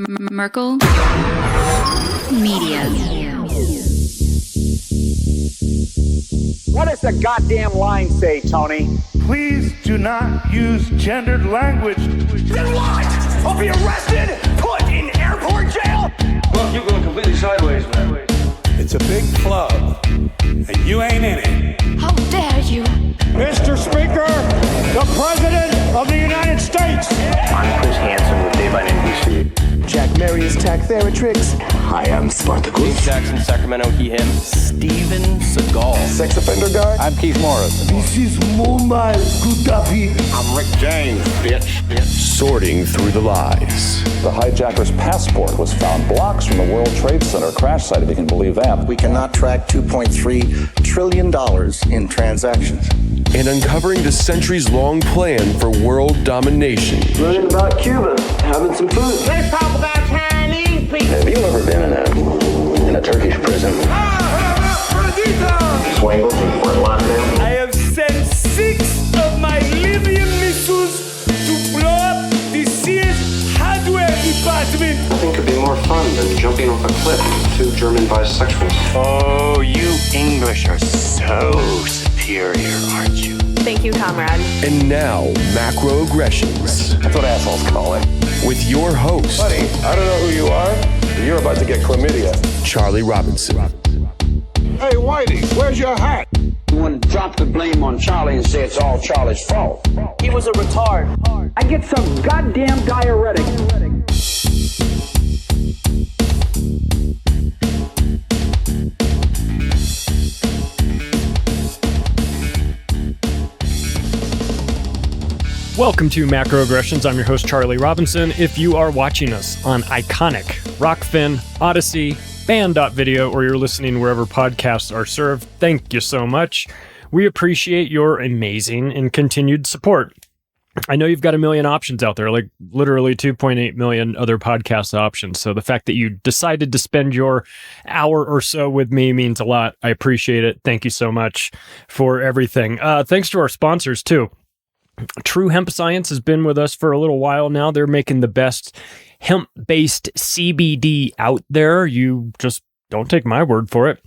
Merkel Media. What does the goddamn line say, Tony? Please do not use gendered language. Then what? I'll be arrested, put in airport jail? Look, you're going completely sideways, man. It's a big club, and you ain't in it. How dare you? Mr. Speaker, the President of the United States. I'm Chris Hansen with Dave on NBC. Jack Marius Tack-Theratrix. Hi, I'm Spartacus. Keith Jackson, Sacramento, he, him. Steven Seagal. Sex offender guy. I'm Keith Morris. This is Mumbai Gudafi. I'm Rick James, bitch. Sorting through the lies. The hijacker's passport was found blocks from the World Trade Center crash site, if you can believe that. We cannot track $2.3 trillion in transactions. And uncovering the centuries-long plan for world domination. Learning about Cuba, having some food. Let's talk about Chinese people. Have you ever been in a Turkish prison? Swangles and Fort Lauderdale? I have sent 6 of my Libyan missiles to blow up the CS hardware department. Nothing could be more fun than jumping off a cliff with 2 German bisexuals. Oh, you English are so superior, aren't you? Thank you, comrade. And now, macroaggressions. That's what assholes call it. With your host, Buddy, I don't know who you are, but you're about to get chlamydia. Charlie Robinson. Hey, Whitey, where's your hat? You want to drop the blame on Charlie and say it's all Charlie's fault. He was a retard. I get some goddamn diuretic. Welcome to Macroaggressions. I'm your host, Charlie Robinson. If you are watching us on Iconic, Rockfin, Odyssey, Band.video, or you're listening wherever podcasts are served, thank you so much. We appreciate your amazing and continued support. I know you've got a million options out there, like literally 2.8 million other podcast options. So the fact that you decided to spend your hour or so with me means a lot. I appreciate it. Thank you so much for everything. Thanks to our sponsors, too. True Hemp Science has been with us for a little while now. They're making the best hemp-based CBD out there. You just don't take my word for it.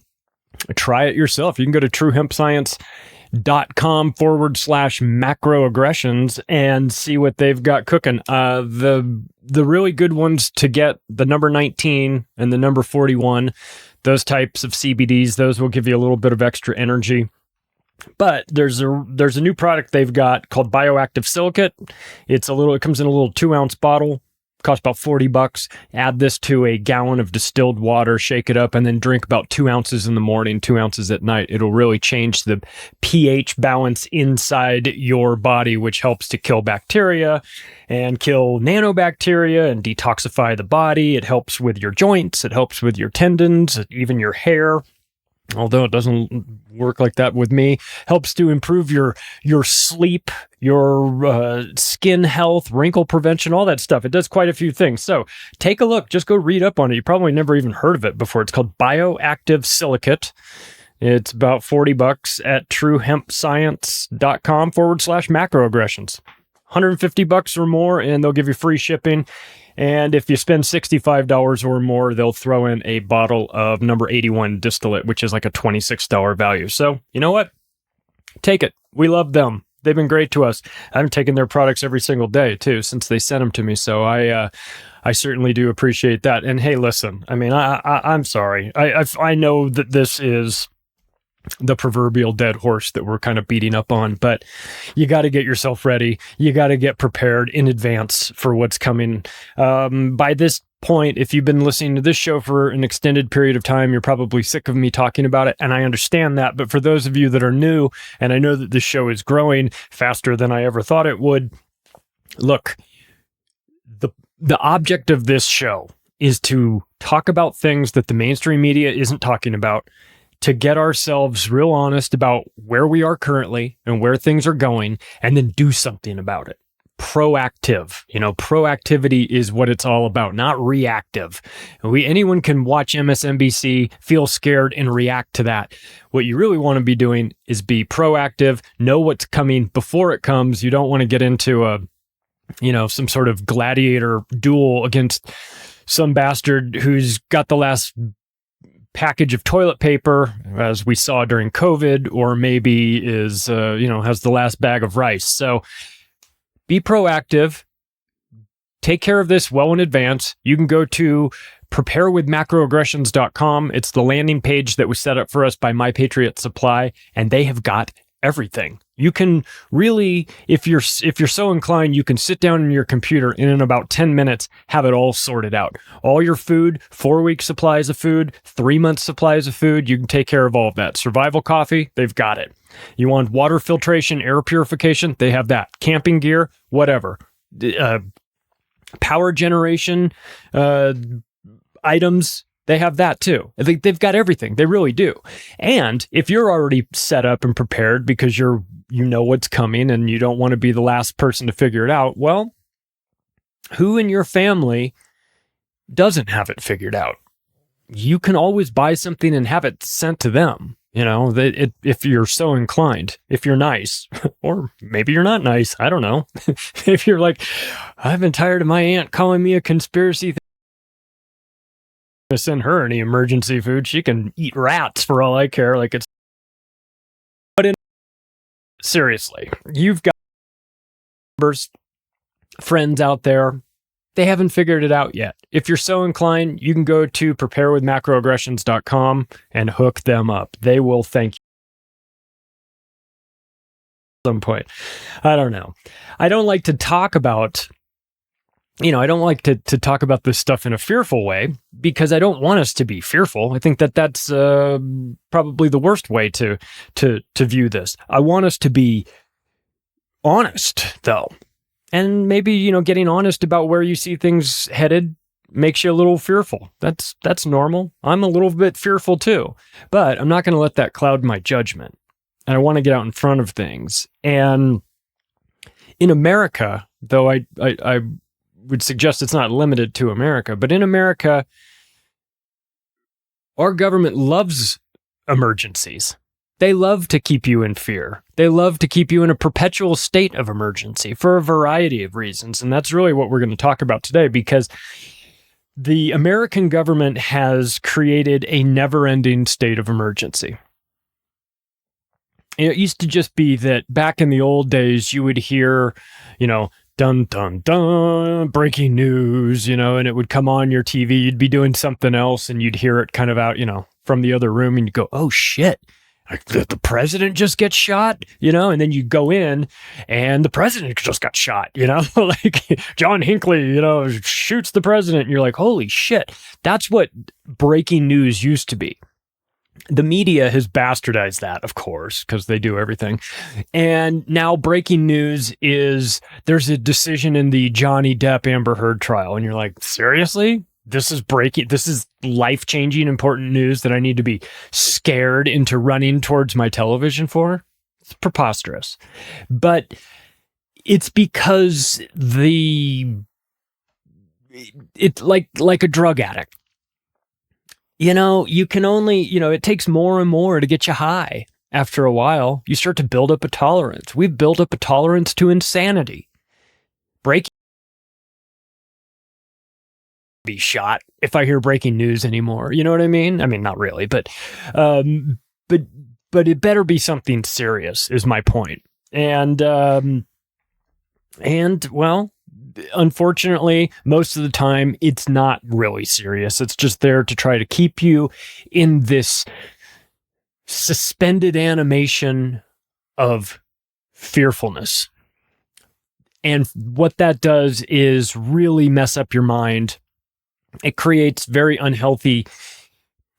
Try it yourself. You can go to truehempscience.com/macroaggressions and see what they've got cooking. The really good ones to get, the number 19 and the number 41, those types of CBDs, those will give you a little bit of extra energy. But there's a new product they've got called Bioactive Silicate. It comes in a little 2-ounce bottle, costs about $40. Add this to a gallon of distilled water, shake it up, and then drink about 2 ounces in the morning, 2 ounces at night. It'll really change the pH balance inside your body, which helps to kill bacteria and kill nanobacteria and detoxify the body. It helps with your joints. It helps with your tendons, even your hair. Although it doesn't work like that with me. Helps to improve your sleep, your skin health, wrinkle prevention, all that stuff. It does quite a few things. So take a look. Just go read up on it. You probably never even heard of it before. It's called Bioactive Silicate. It's about $40 at truehempscience.com/macroaggressions. $150 or more, and they'll give you free shipping. And if you spend $65 or more, they'll throw in a bottle of number 81 distillate, which is like a $26 value. So, you know what? Take it. We love them. They've been great to us. I'm taking their products every single day, too, since they sent them to me. So I certainly do appreciate that. And hey, listen, I mean, I'm sorry. I know that this is the proverbial dead horse that we're kind of beating up on, but you got to get yourself ready. You got to get prepared in advance for what's coming. By this point, if you've been listening to this show for an extended period of time, you're probably sick of me talking about it, and I understand that. But for those of you that are new, and I know that this show is growing faster than I ever thought it would, look, the object of this show is to talk about things that the mainstream media isn't talking about, to get ourselves real honest about where we are currently and where things are going, and then do something about it. Proactive. Proactivity is what it's all about, not reactive. Anyone can watch MSNBC, feel scared, and react to that. What you really want to be doing is be proactive, know what's coming before it comes. You don't want to get into some sort of gladiator duel against some bastard who's got the last package of toilet paper, as we saw during COVID, or maybe is, has the last bag of rice. So be proactive. Take care of this well in advance. You can go to preparewithmacroaggressions.com. It's the landing page that was set up for us by My Patriot Supply, and they have got everything. You can really, if you're so inclined, you can sit down in your computer and in about 10 minutes have it all sorted out. All your food, 4-week supplies of food, 3-month supplies of food, you can take care of all of that. Survival coffee, they've got it. You want water filtration, air purification, they have that. Camping gear, whatever. Power generation items, they have that too. They've got everything. They really do. And if you're already set up and prepared because you know what's coming and you don't want to be the last person to figure it out, well, who in your family doesn't have it figured out? You can always buy something and have it sent to them. If you're so inclined, if you're nice, or maybe you're not nice, I don't know. If you're like, I've been tired of my aunt calling me a conspiracy to send her any emergency food. She can eat rats for all I care. Seriously, you've got friends out there. They haven't figured it out yet. If you're so inclined, you can go to preparewithmacroaggressions.com and hook them up. They will thank you at some point. I don't know. I don't like to talk about talk about this stuff in a fearful way because I don't want us to be fearful. I think that's probably the worst way to view this. I want us to be honest, though. And maybe, getting honest about where you see things headed makes you a little fearful. That's normal. I'm a little bit fearful too, but I'm not going to let that cloud my judgment. And I want to get out in front of things. And in America, though I would suggest it's not limited to America, but in America, our government loves emergencies. They love to keep you in fear. They love to keep you in a perpetual state of emergency for a variety of reasons. And that's really what we're going to talk about today, because the American government has created a never-ending state of emergency. It used to just be that back in the old days, you would hear, dun, dun, dun, breaking news, and it would come on your TV. You'd be doing something else and you'd hear it kind of out, from the other room, and you'd go, oh shit. Did the president just get shot? And then you go in and the president just got shot, like John Hinckley, shoots the president. And you're like, holy shit. That's what breaking news used to be. The media has bastardized that, of course, because they do everything. And now breaking news is there's a decision in the Johnny Depp Amber Heard trial. And you're like, seriously? This is life-changing, important news that I need to be scared into running towards my television for? It's preposterous. But it's because it's like a drug addict. You can only, it takes more and more to get you high. After a while, you start to build up a tolerance. We've built up a tolerance to insanity. Be shot if I hear breaking news anymore. You know what I mean? I mean, not really, but it better be something serious is my point. And well, unfortunately, most of the time it's not really serious. It's just there to try to keep you in this suspended animation of fearfulness. And what that does is really mess up your mind. It creates very unhealthy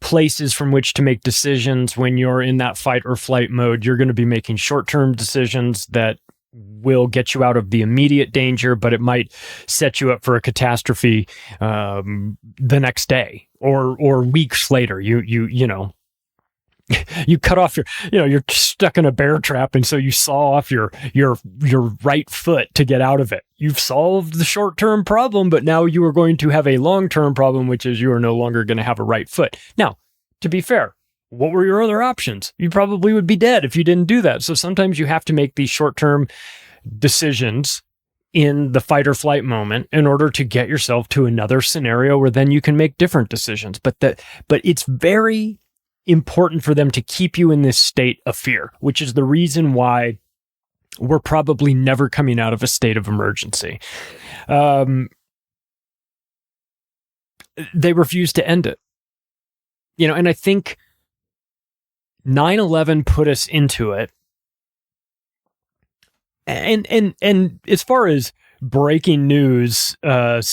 places from which to make decisions. When you're in that fight or flight mode, you're going to be making short-term decisions that will get you out of the immediate danger, but it might set you up for a catastrophe the next day or weeks later. You cut off you're stuck in a bear trap, and so you saw off your right foot to get out of it. You've solved the short-term problem, but now you are going to have a long-term problem, which is you are no longer going to have a right foot. Now, to be fair, what were your other options? You probably would be dead if you didn't do that. So sometimes you have to make these short-term decisions in the fight or flight moment in order to get yourself to another scenario where then you can make different decisions. But it's very important for them to keep you in this state of fear, which is the reason why we're probably never coming out of a state of emergency. They refuse to end it. And I think 9/11 put us into it. And as far as breaking news, dun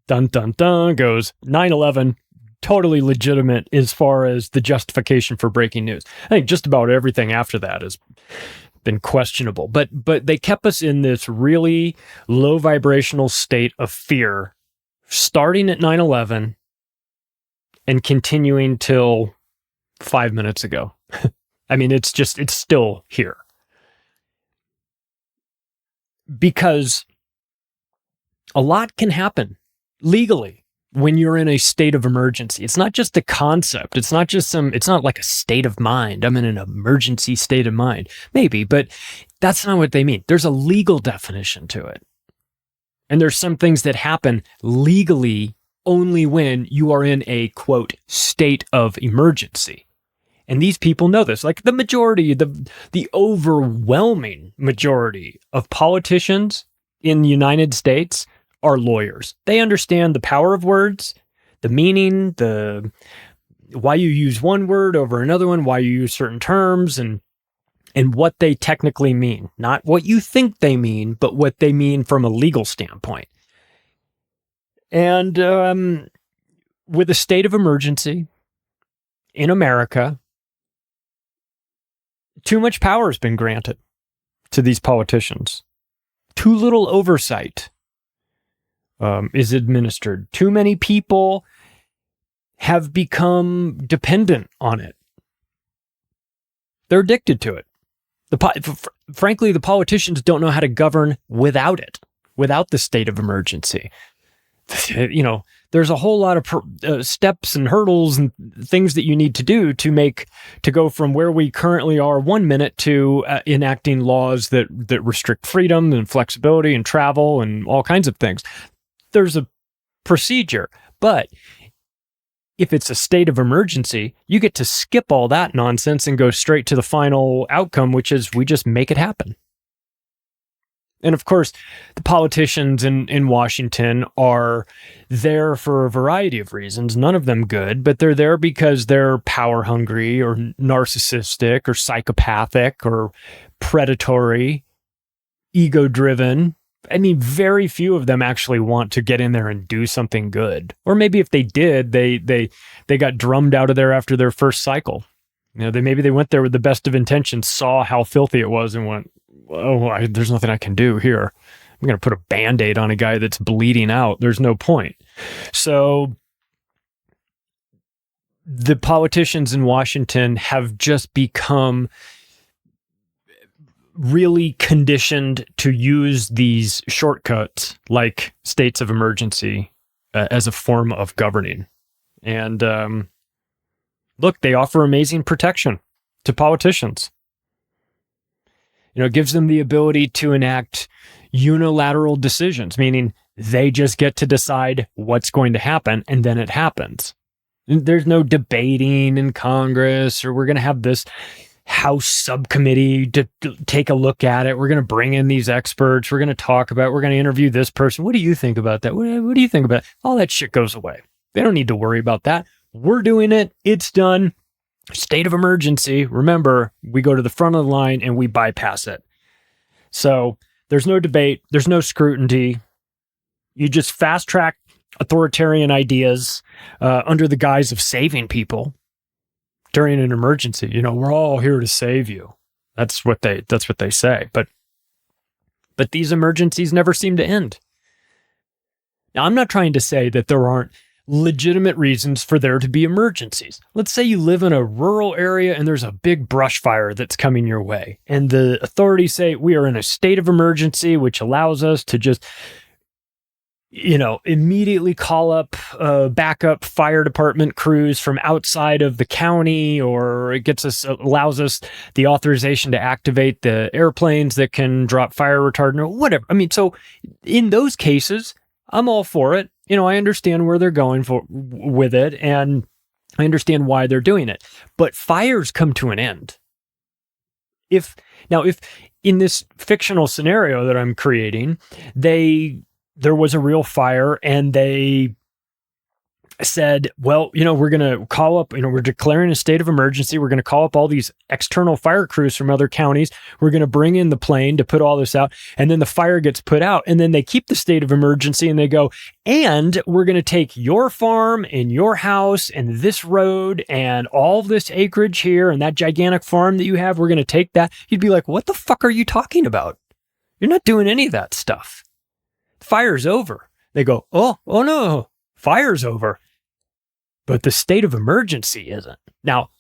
dun dun goes, 9/11 totally legitimate as far as the justification for breaking news. I think just about everything after that has been questionable, but they kept us in this really low vibrational state of fear, starting at 9/11 and continuing till 5 minutes ago. I mean, it's still here. Because a lot can happen legally when you're in a state of emergency. It's not just a concept. It's not like a state of mind. I'm in an emergency state of mind. Maybe, but that's not what they mean. There's a legal definition to it. And there's some things that happen legally only when you are in a, quote, state of emergency. And these people know this. Like the majority, the overwhelming majority of politicians in the United States are lawyers. They understand the power of words, the meaning, why you use one word over another one, why you use certain terms, and what they technically mean. Not what you think they mean, but what they mean from a legal standpoint. And with a state of emergency in America, too much power has been granted to these politicians. Too little oversight is administered. Too many people have become dependent on it. They're addicted to it. Frankly, the politicians don't know how to govern without it, without the state of emergency. There's a whole lot of steps and hurdles and things that you need to do to go from where we currently are 1 minute to enacting laws that restrict freedom and flexibility and travel and all kinds of things. There's a procedure, but if it's a state of emergency, you get to skip all that nonsense and go straight to the final outcome, which is we just make it happen. And of course, the politicians in Washington are there for a variety of reasons, none of them good, but they're there because they're power hungry or narcissistic or psychopathic or predatory, ego driven. I mean, very few of them actually want to get in there and do something good. Or maybe if they did, they got drummed out of there after their first cycle. Maybe they went there with the best of intentions, saw how filthy it was and went, there's nothing I can do here. I'm going to put a Band-Aid on a guy that's bleeding out. There's no point. So the politicians in Washington have just become really conditioned to use these shortcuts like states of emergency as a form of governing. And look, they offer amazing protection to politicians. It gives them the ability to enact unilateral decisions, meaning they just get to decide what's going to happen, and then it happens. There's no debating in Congress, or we're going to have this House subcommittee to take a look at it. We're going to bring in these experts. We're going to talk about it. We're going to interview this person. What do you think about that? What do you think about it? All that shit goes away. They don't need to worry about that. We're doing it. It's done. State of emergency. Remember, we go to the front of the line and we bypass it. So there's no debate. There's no scrutiny. You just fast track authoritarian ideas under the guise of saving people during an emergency. We're all here to save you. That's what they say. But these emergencies never seem to end. Now, I'm not trying to say that there aren't legitimate reasons for there to be emergencies. Let's say you live in a rural area and there's a big brush fire that's coming your way, and the authorities say we are in a state of emergency, which allows us to just immediately call up backup fire department crews from outside of the county, or it allows us the authorization to activate the airplanes that can drop fire retardant or whatever. I mean, so in those cases, I'm all for it. I understand where they're going with it, and I understand why they're doing it. But fires come to an end. If in this fictional scenario that I'm creating, there was a real fire and they said, well, we're going to call up, we're declaring a state of emergency. We're going to call up all these external fire crews from other counties. We're going to bring in the plane to put all this out. And then the fire gets put out. And then they keep the state of emergency and they go, and we're going to take your farm and your house and this road and all this acreage here and that gigantic farm that you have. We're going to take that. You'd be like, what the fuck are you talking about? You're not doing any of that stuff. Fire's over. They go, oh no, fire's over. But the state of emergency isn't. Now,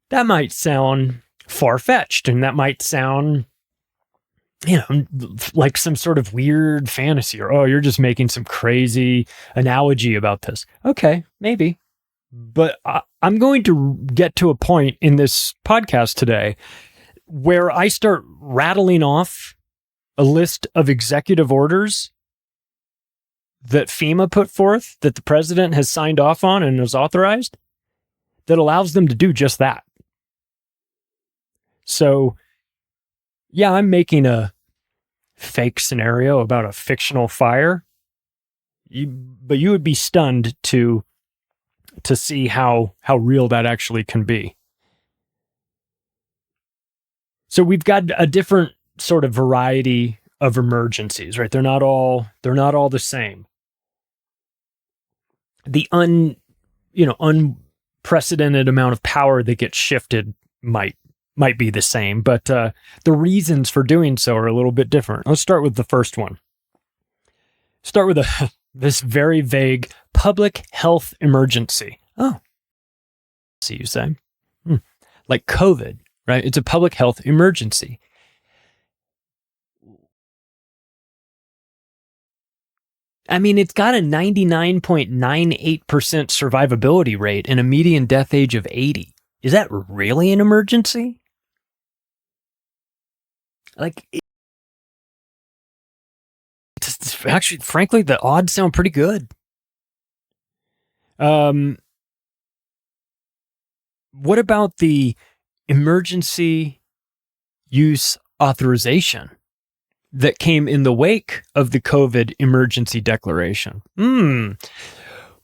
that might sound far-fetched, and that might sound, like some sort of weird fantasy, or, you're just making some crazy analogy about this. Okay, maybe. But I'm going to get to a point in this podcast today where I start rattling off a list of executive orders that FEMA put forth, that the president has signed off on and has authorized, that allows them to do just that. So, yeah, I'm making a fake scenario about a fictional fire, but you would be stunned to see how real that actually can be. So we've got a different sort of variety of emergencies, right? They're not all the same. The unprecedented amount of power that gets shifted might be the same, but the reasons for doing so are a little bit different. Let's start with the first one. Start with this very vague public health emergency. Oh, see, you say, like COVID, right? It's a public health emergency. I mean, it's got a 99.98% survivability rate and a median death age of 80. Is that really an emergency? Actually, frankly, the odds sound pretty good. What about the emergency use authorization that came in the wake of the COVID emergency declaration?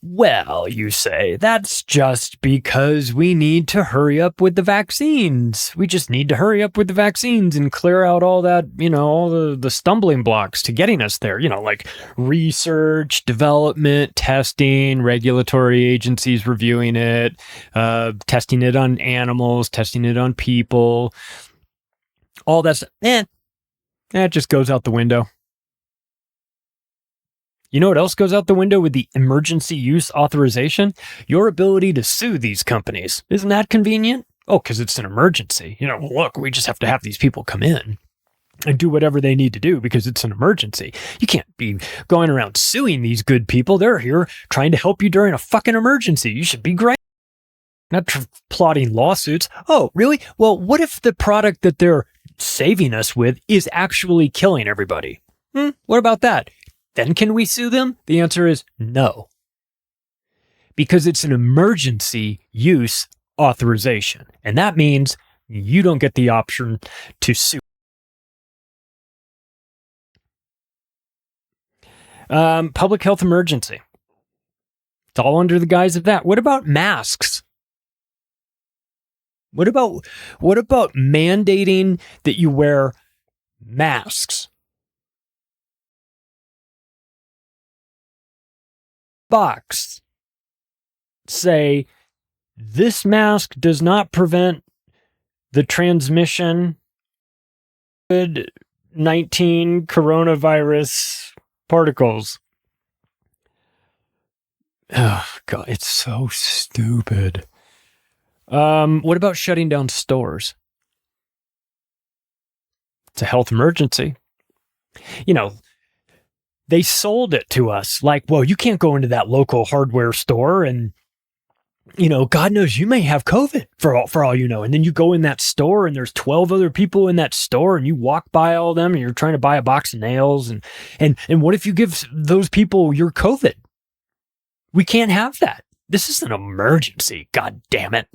Well, you say, that's just because we need to hurry up with the vaccines. We just need to hurry up with the vaccines and clear out all that, all the stumbling blocks to getting us there, like research, development, testing, regulatory agencies reviewing it, testing it on animals, testing it on people, all that stuff. It just goes out the window. You know what else goes out the window with the emergency use authorization? Your ability to sue these companies. Isn't that convenient? Oh, because it's an emergency. Look, we just have to have these people come in and do whatever they need to do because it's an emergency. You can't be going around suing these good people. They're here trying to help you during a fucking emergency. You should be great. Not plotting lawsuits. Oh, really? Well, what if the product that they're saving us with is actually killing everybody? What about that? Then can we sue them? The answer is no. Because it's an emergency use authorization. And that means you don't get the option to sue. Public health emergency. It's all under the guise of that. What about masks? What about mandating that you wear masks? Box. Say, this mask does not prevent the transmission of COVID-19 coronavirus particles. Oh, God, it's so stupid. What about shutting down stores? It's a health emergency. They sold it to us like, well, you can't go into that local hardware store and, God knows you may have COVID for all you know. And then you go in that store and there's 12 other people in that store and you walk by all of them and you're trying to buy a box of nails. And what if you give those people your COVID? We can't have that. This is an emergency. God damn it.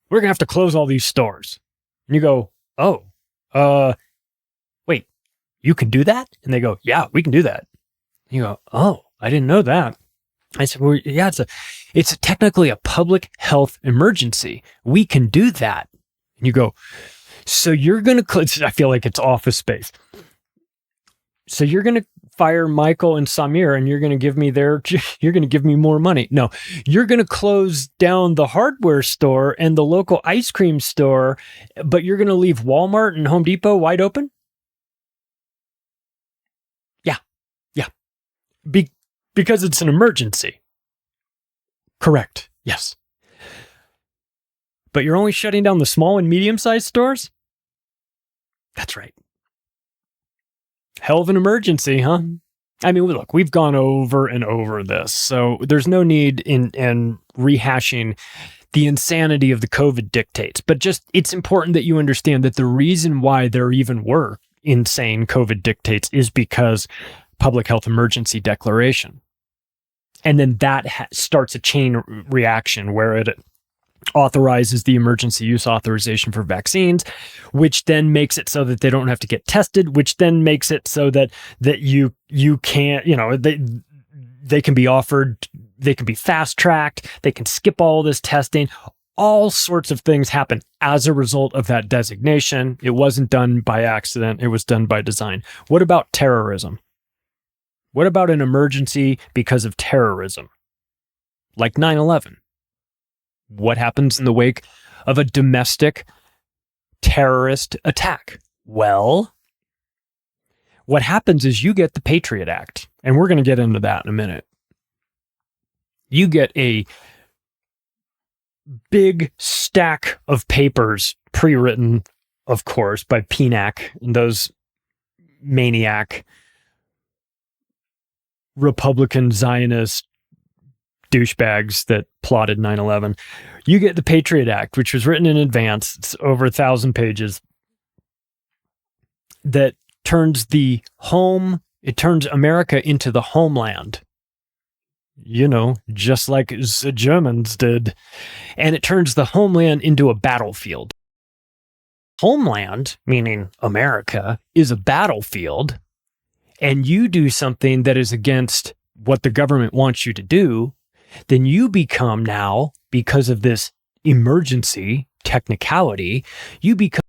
We're going to have to close all these stores. And you go, wait, you can do that? And they go, yeah, we can do that. And you go, oh, I didn't know that. I said, well, yeah, it's technically a public health emergency. We can do that. And you go, so you're going to, I feel like it's Office Space. So you're going to fire Michael and Samir and you're going to give me more money. No, you're going to close down the hardware store and the local ice cream store, but you're going to leave Walmart and Home Depot wide open? Yeah. Because it's an emergency. Correct. Yes. But you're only shutting down the small and medium-sized stores? That's right. Hell of an emergency, huh? I mean, look, we've gone over and over this, so there's no need in rehashing the insanity of the COVID dictates. But just, it's important that you understand that the reason why there even were insane COVID dictates is because public health emergency declaration. And then that starts a chain reaction where it authorizes the emergency use authorization for vaccines, which then makes it so that they don't have to get tested, which then makes it so that you can't, they can be offered, they can be fast tracked, they can skip all this testing. All sorts of things happen as a result of that designation. It wasn't done by accident. It was done by design. What about terrorism? What about an emergency because of terrorism? Like 9/11. What happens in the wake of a domestic terrorist attack? Well, what happens is you get the Patriot Act, and we're going to get into that in a minute. You get a big stack of papers, pre-written, of course, by PNAC and those maniac Republican Zionist douchebags that plotted 9/11. You get the Patriot Act, which was written in advance. It's over 1,000 pages. That turns America into the homeland. Just like the Germans did. And it turns the homeland into a battlefield. Homeland, meaning America, is a battlefield. And you do something that is against what the government wants you to do, then you become now, because of this emergency technicality, you become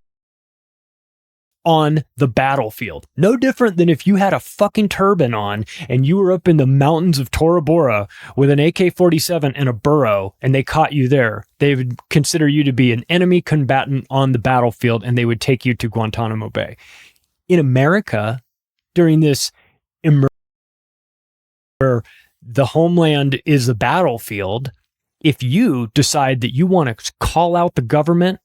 on the battlefield. No different than if you had a fucking turban on and you were up in the mountains of Tora Bora with an AK-47 and a burro and they caught you there. They would consider you to be an enemy combatant on the battlefield and they would take you to Guantanamo Bay. In America, during this where the homeland is a battlefield, if you decide that you want to call out the government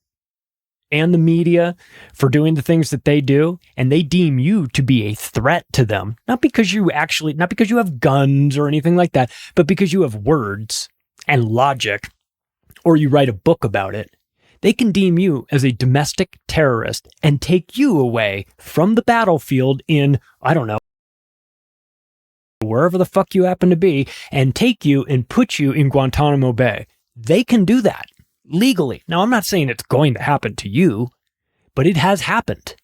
and the media for doing the things that they do, and they deem you to be a threat to them, not because you have guns or anything like that, but because you have words and logic, or you write a book about it, they can deem you as a domestic terrorist and take you away from the battlefield in, I don't know, wherever the fuck you happen to be, and take you and put you in Guantanamo Bay. They can do that legally. Now, I'm not saying it's going to happen to you, but it has happened.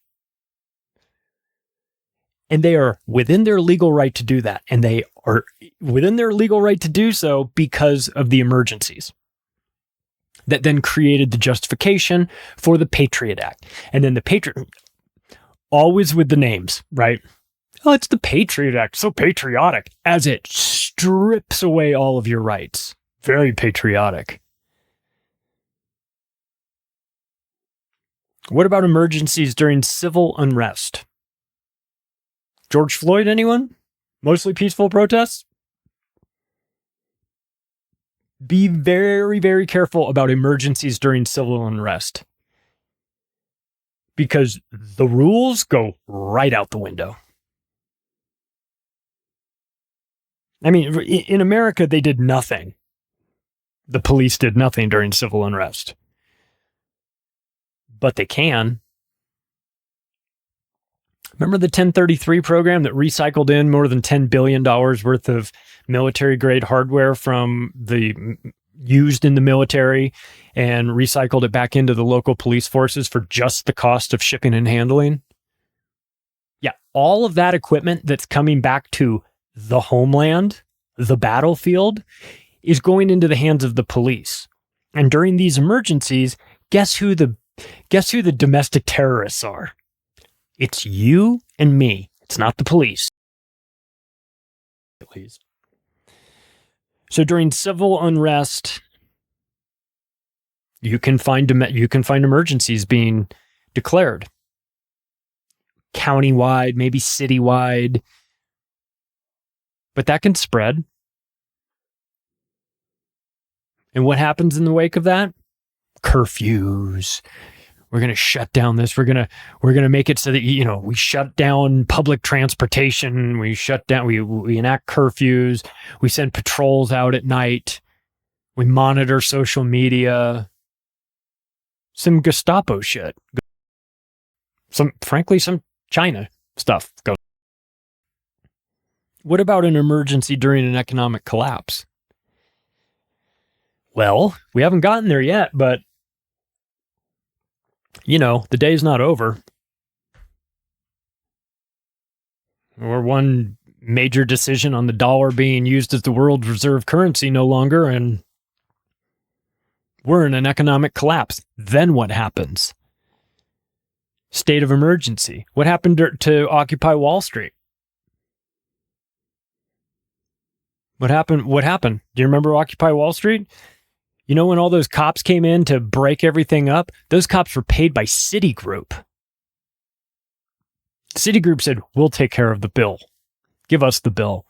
And they are within their legal right to do that. And they are within their legal right to do so because of the emergencies that then created the justification for the Patriot Act. And then the Patriot, always with the names, right? Oh, it's the Patriot Act, so patriotic, as it strips away all of your rights. Very patriotic. What about emergencies during civil unrest? George Floyd, anyone? Mostly peaceful protests? Be very, very careful about emergencies during civil unrest, because the rules go right out the window. I mean, in America, they did nothing. The police did nothing during civil unrest. But they can. Remember the 1033 program that recycled in more than $10 billion worth of military-grade hardware from the used in the military and recycled it back into the local police forces for just the cost of shipping and handling? Yeah, all of that equipment that's coming back to the homeland, the battlefield, is going into the hands of the police. And during these emergencies, guess who the domestic terrorists are? It's you and me. It's not the police. So during civil unrest, you can find emergencies being declared. Countywide, maybe citywide. But that can spread. And what happens in the wake of that? Curfews. We're going to shut down this. We're going to make it so that, we shut down public transportation. We enact curfews. We send patrols out at night. We monitor social media. Some Gestapo shit. Some China stuff goes. What about an emergency during an economic collapse? Well, we haven't gotten there yet, but the day's not over. Or one major decision on the dollar being used as the world's reserve currency no longer, and we're in an economic collapse. Then what happens? State of emergency. What happened to Occupy Wall Street? What happened? Do you remember Occupy Wall Street? When all those cops came in to break everything up, those cops were paid by Citigroup. Citigroup said, we'll take care of the bill. Give us the bill.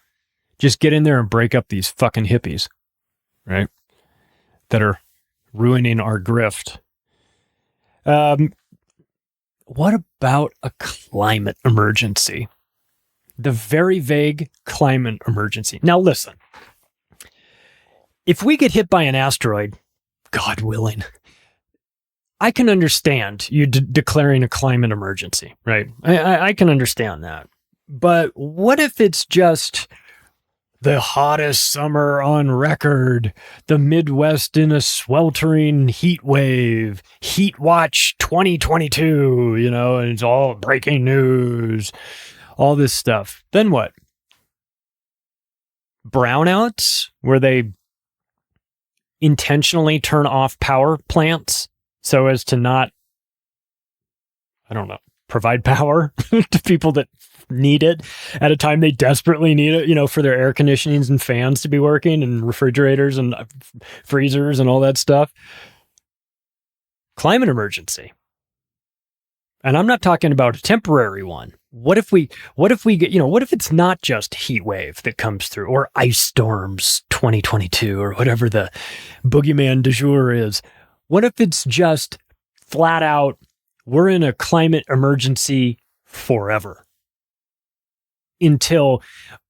Just get in there and break up these fucking hippies, right? That are ruining our grift. What about a climate emergency? The very vague climate emergency. Now listen. If we get hit by an asteroid, God willing, I can understand you declaring a climate emergency, right? I can understand that. But what if it's just the hottest summer on record, the Midwest in a sweltering heat wave, Heat Watch 2022, and it's all breaking news, all this stuff. Then what? Brownouts, where they intentionally turn off power plants so as to not, provide power to people that need it at a time they desperately need it, for their air conditionings and fans to be working and refrigerators and freezers and all that stuff. Climate emergency. And I'm not talking about a temporary one. What if it's not just heat wave that comes through, or ice storms 2022, or whatever the boogeyman du jour is? What if it's just flat out, we're in a climate emergency forever until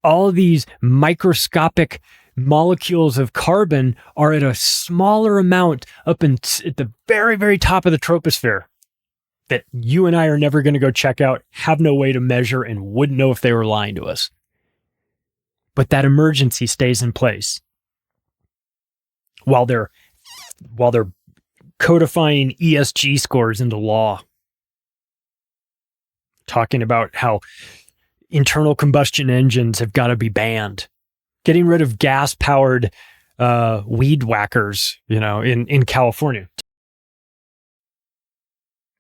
all of these microscopic molecules of carbon are at a smaller amount up at the very, very top of the troposphere that you and I are never going to go check out, have no way to measure, and wouldn't know if they were lying to us. But that emergency stays in place while they're codifying ESG scores into law, talking about how internal combustion engines have got to be banned, getting rid of gas-powered weed whackers, in California.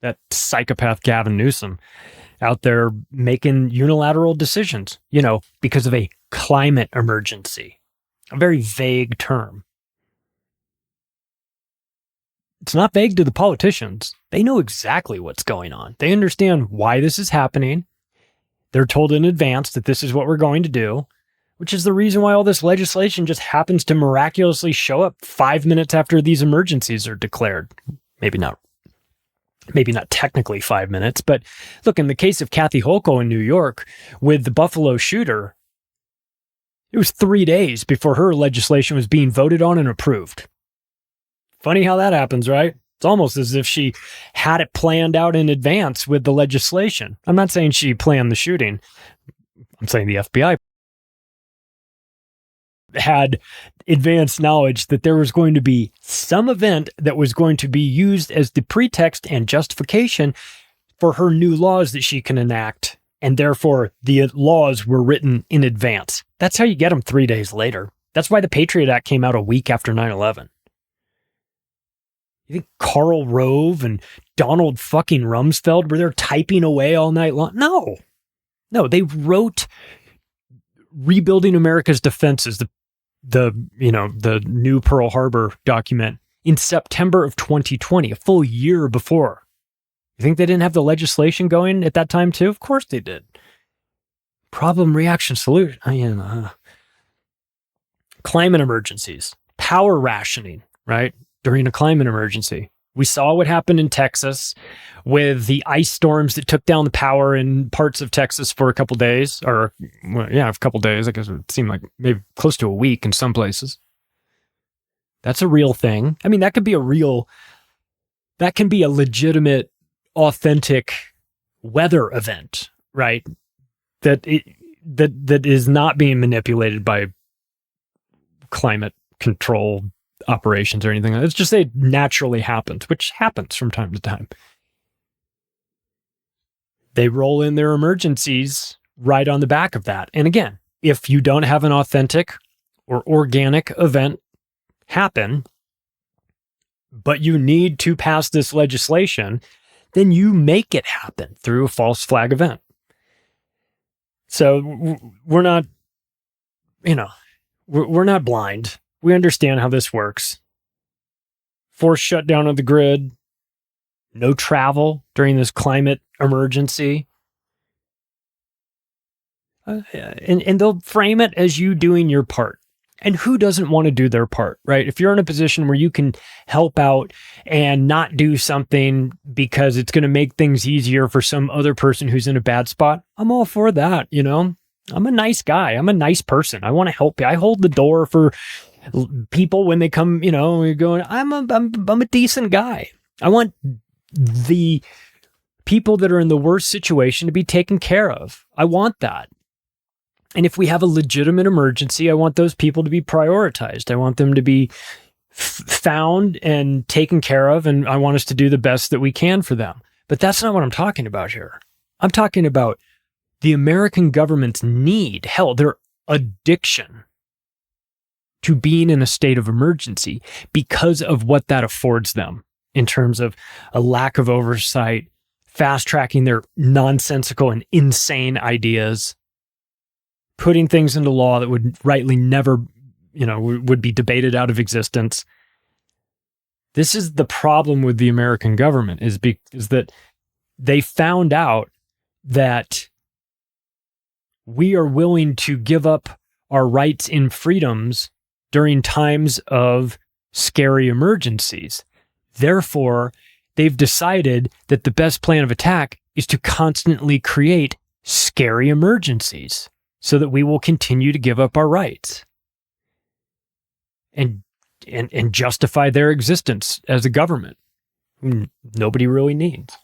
That psychopath Gavin Newsom out there making unilateral decisions, because of a climate emergency. A very vague term. It's not vague to the politicians. They know exactly what's going on. They understand why this is happening. They're told in advance that this is what we're going to do, which is the reason why all this legislation just happens to miraculously show up 5 minutes after these emergencies are declared. Maybe not technically 5 minutes, but look, in the case of Kathy Hochul in New York with the Buffalo shooter, It was 3 days before her legislation was being voted on and approved. Funny how that happens, right? It's almost as if she had it planned out in advance with the legislation. I'm not saying she planned the shooting. I'm saying the FBI had advanced knowledge that there was going to be some event that was going to be used as the pretext and justification for her new laws that she can enact. And therefore, the laws were written in advance. That's how you get them 3 days later. That's why the Patriot Act came out a week after 9/11. You think Karl Rove and Donald fucking Rumsfeld were there typing away all night long? No, they wrote Rebuilding America's Defenses, the new Pearl Harbor document in September of 2020, a full year before. You think they didn't have the legislation going at that time too? Of course they did. Problem, reaction, solution. Climate emergencies, power rationing, right? During a climate emergency. We saw what happened in Texas with the ice storms that took down the power in parts of Texas for a couple days, a couple days. I guess it seemed like maybe close to a week in some places. That's a real thing. I mean, that can be a legitimate, authentic weather event, right? That is not being manipulated by climate control operations or anything. Let's just say it naturally happens, which happens from time to time. They roll in their emergencies right on the back of that. And again, if you don't have an authentic or organic event happen, but you need to pass this legislation, then you make it happen through a false flag event. So we're not blind. We understand how this works. Forced shutdown of the grid, no travel during this climate emergency. And they'll frame it as you doing your part. And who doesn't want to do their part, right? If you're in a position where you can help out and not do something because it's going to make things easier for some other person who's in a bad spot, I'm all for that, I'm a nice guy. I'm a nice person. I want to help you. I hold the door for people when they come, you're going, I'm a decent guy. I want the people that are in the worst situation to be taken care of. I want that. And if we have a legitimate emergency, I want those people to be prioritized. I want them to be found and taken care of, and I want us to do the best that we can for them. But that's not what I'm talking about here. I'm talking about the American government's need, their addiction to being in a state of emergency because of what that affords them in terms of a lack of oversight, fast tracking their nonsensical and insane ideas, putting things into law that would rightly never, would be debated out of existence. This is the problem with the American government is that they found out that we are willing to give up our rights and freedoms during times of scary emergencies. Therefore, they've decided that the best plan of attack is to constantly create scary emergencies so that we will continue to give up our rights and justify their existence as a government who nobody really needs.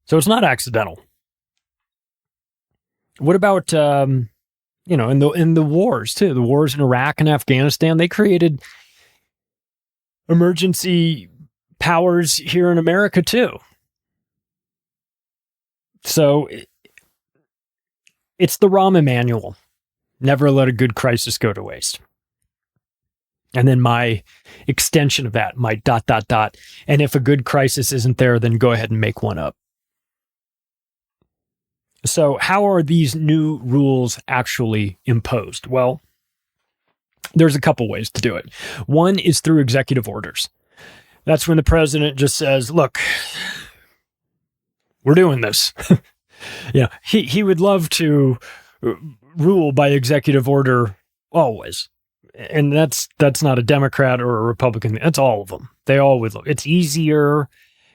So it's not accidental. What about in the wars too, the wars in Iraq and Afghanistan, they created emergency powers here in America too. So it's the Rahm manual. Never let a good crisis go to waste. And then my extension of that, my ... And if a good crisis isn't there, then go ahead and make one up. So how are these new rules actually imposed? Well, there's a couple ways to do it. One is through executive orders. That's when the president just says, look, we're doing this. He would love to rule by executive order always. And that's not a Democrat or a Republican. That's all of them. They all would love. It's easier.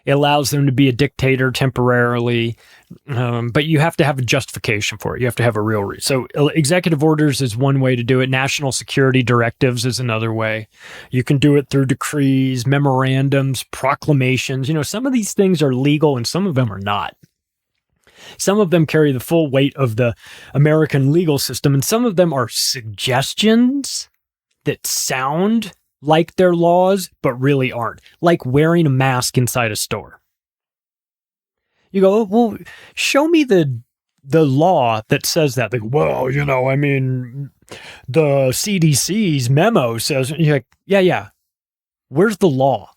It allows them to be a dictator temporarily, but you have to have a justification for it. You have to have a real reason. So executive orders is one way to do it. National security directives is another way. You can do it through decrees, memorandums, proclamations. Some of these things are legal and some of them are not. Some of them carry the full weight of the American legal system, and some of them are suggestions that sound like they're laws, but really aren't. Like wearing a mask inside a store. You go, well, show me the law that says that. They go, well, the CDC's memo says, you're like, yeah. Where's the law?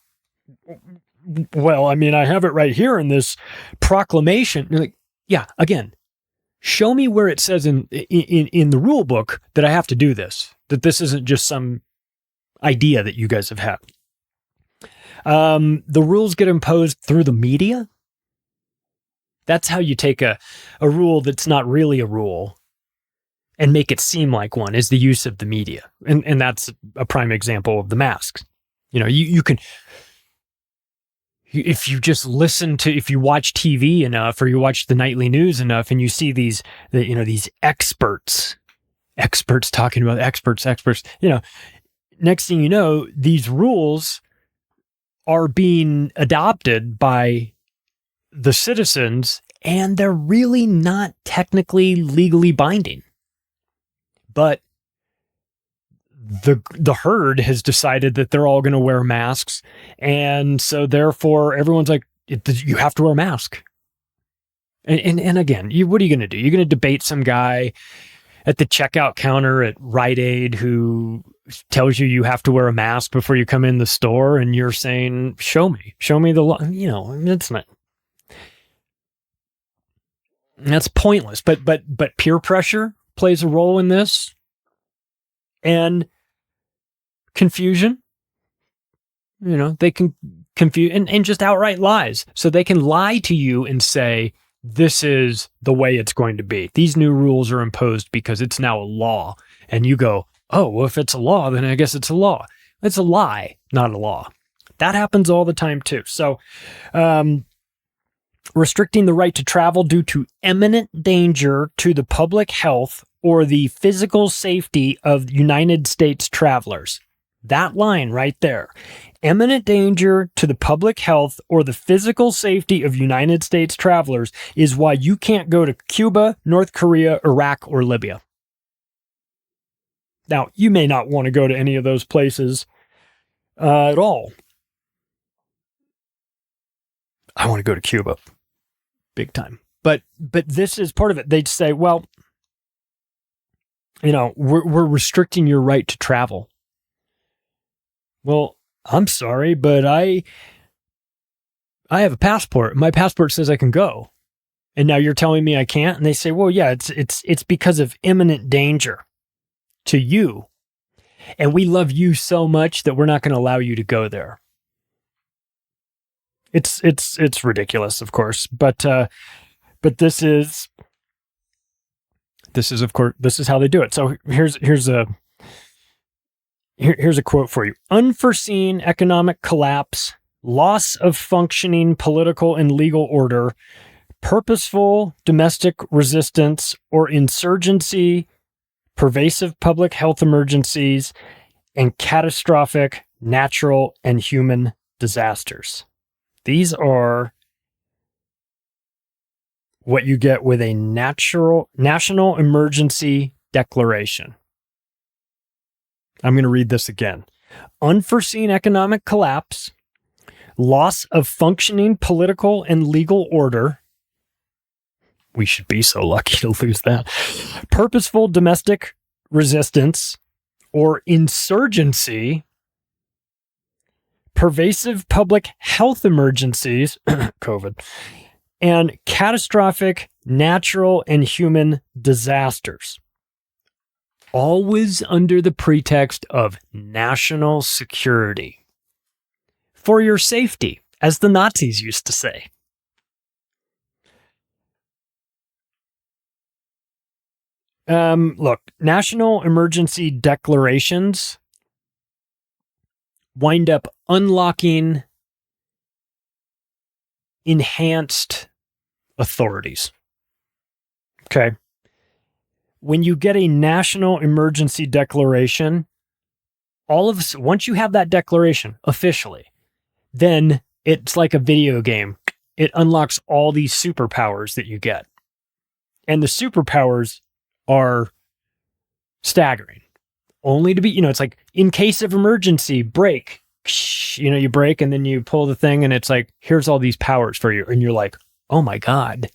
Well, I have it right here in this proclamation. You're like, yeah, again, show me where it says in the rule book that I have to do this, that this isn't just some idea that you guys have had. The rules get imposed through the media. That's how you take a rule that's not really a rule and make it seem like one, is the use of the media. And that's a prime example of the masks. You can, if you just if you watch TV enough or you watch the nightly news enough and you see these experts talking about experts, next thing you know, these rules are being adopted by the citizens and they're really not technically legally binding. But the herd has decided that they're all going to wear masks. And so therefore everyone's like, you have to wear a mask. And again, what are you going to do? You're going to debate some guy at the checkout counter at Rite Aid who tells you have to wear a mask before you come in the store, and you're saying, show me the law. It's not, that's pointless. But peer pressure plays a role in this, and confusion. They can confuse and just outright lies. So they can lie to you and say, this is the way it's going to be. These new rules are imposed because it's now a law. And you go, oh, well, if it's a law, then I guess it's a law. It's a lie, not a law. That happens all the time too. So, restricting the right to travel due to imminent danger to the public health or the physical safety of United States travelers. That line right there. Imminent danger to the public health or the physical safety of United States travelers is why you can't go to Cuba, North Korea, Iraq, or Libya. Now, you may not want to go to any of those places at all. I want to go to Cuba. Big time. But this is part of it. They'd say, well, we're restricting your right to travel. Well, I'm sorry, but I have a passport. My passport says I can go. And now you're telling me I can't? And they say, well, yeah, it's because of imminent danger to you. And we love you so much that we're not going to allow you to go there. It's ridiculous, of course, but this is of course, this is how they do it. So here's a quote for you. Unforeseen economic collapse, loss of functioning political and legal order, purposeful domestic resistance or insurgency, pervasive public health emergencies, and catastrophic natural and human disasters. These are what you get with a national emergency declaration. I'm going to read this again. Unforeseen economic collapse, loss of functioning political and legal order. We should be so lucky to lose that. Purposeful domestic resistance or insurgency, pervasive public health emergencies, COVID, and catastrophic natural and human disasters. Always under the pretext of national security. For your safety, as the Nazis used to say. Look, national emergency declarations wind up unlocking enhanced authorities. Okay. When you get a national emergency declaration, once you have that declaration officially, then it's like a video game. It unlocks all these superpowers that you get. And the superpowers are staggering. Only to be, it's like in case of emergency, brake. You brake and then you pull the thing and it's like, here's all these powers for you. And you're like, oh my God.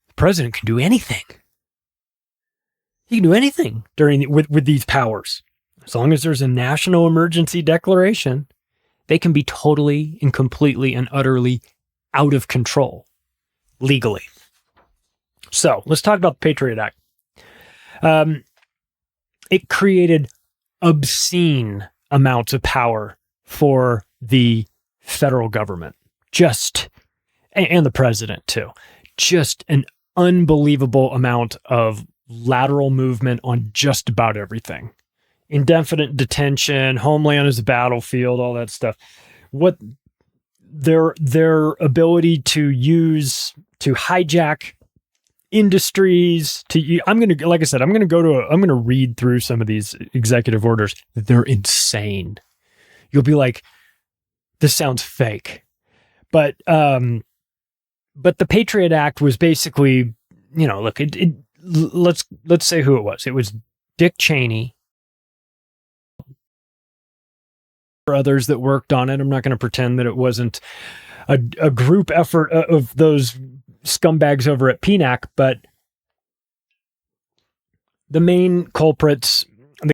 The president can do anything. He can do anything with these powers. As long as there's a national emergency declaration, they can be totally and completely and utterly out of control legally. So let's talk about the Patriot Act. It created obscene amounts of power for the federal government, and the president too. Just an unbelievable amount of lateral movement on just about everything. Indefinite detention, homeland as a battlefield, all that stuff. What their ability to hijack industries I'm going to read through some of these executive orders. They're insane. You'll be like, this sounds fake. But the Patriot Act was basically, look, let's say who it was. It was Dick Cheney or others that worked on it. I'm not going to pretend that it wasn't a group effort of those scumbags over at PNAC, but the main culprits, the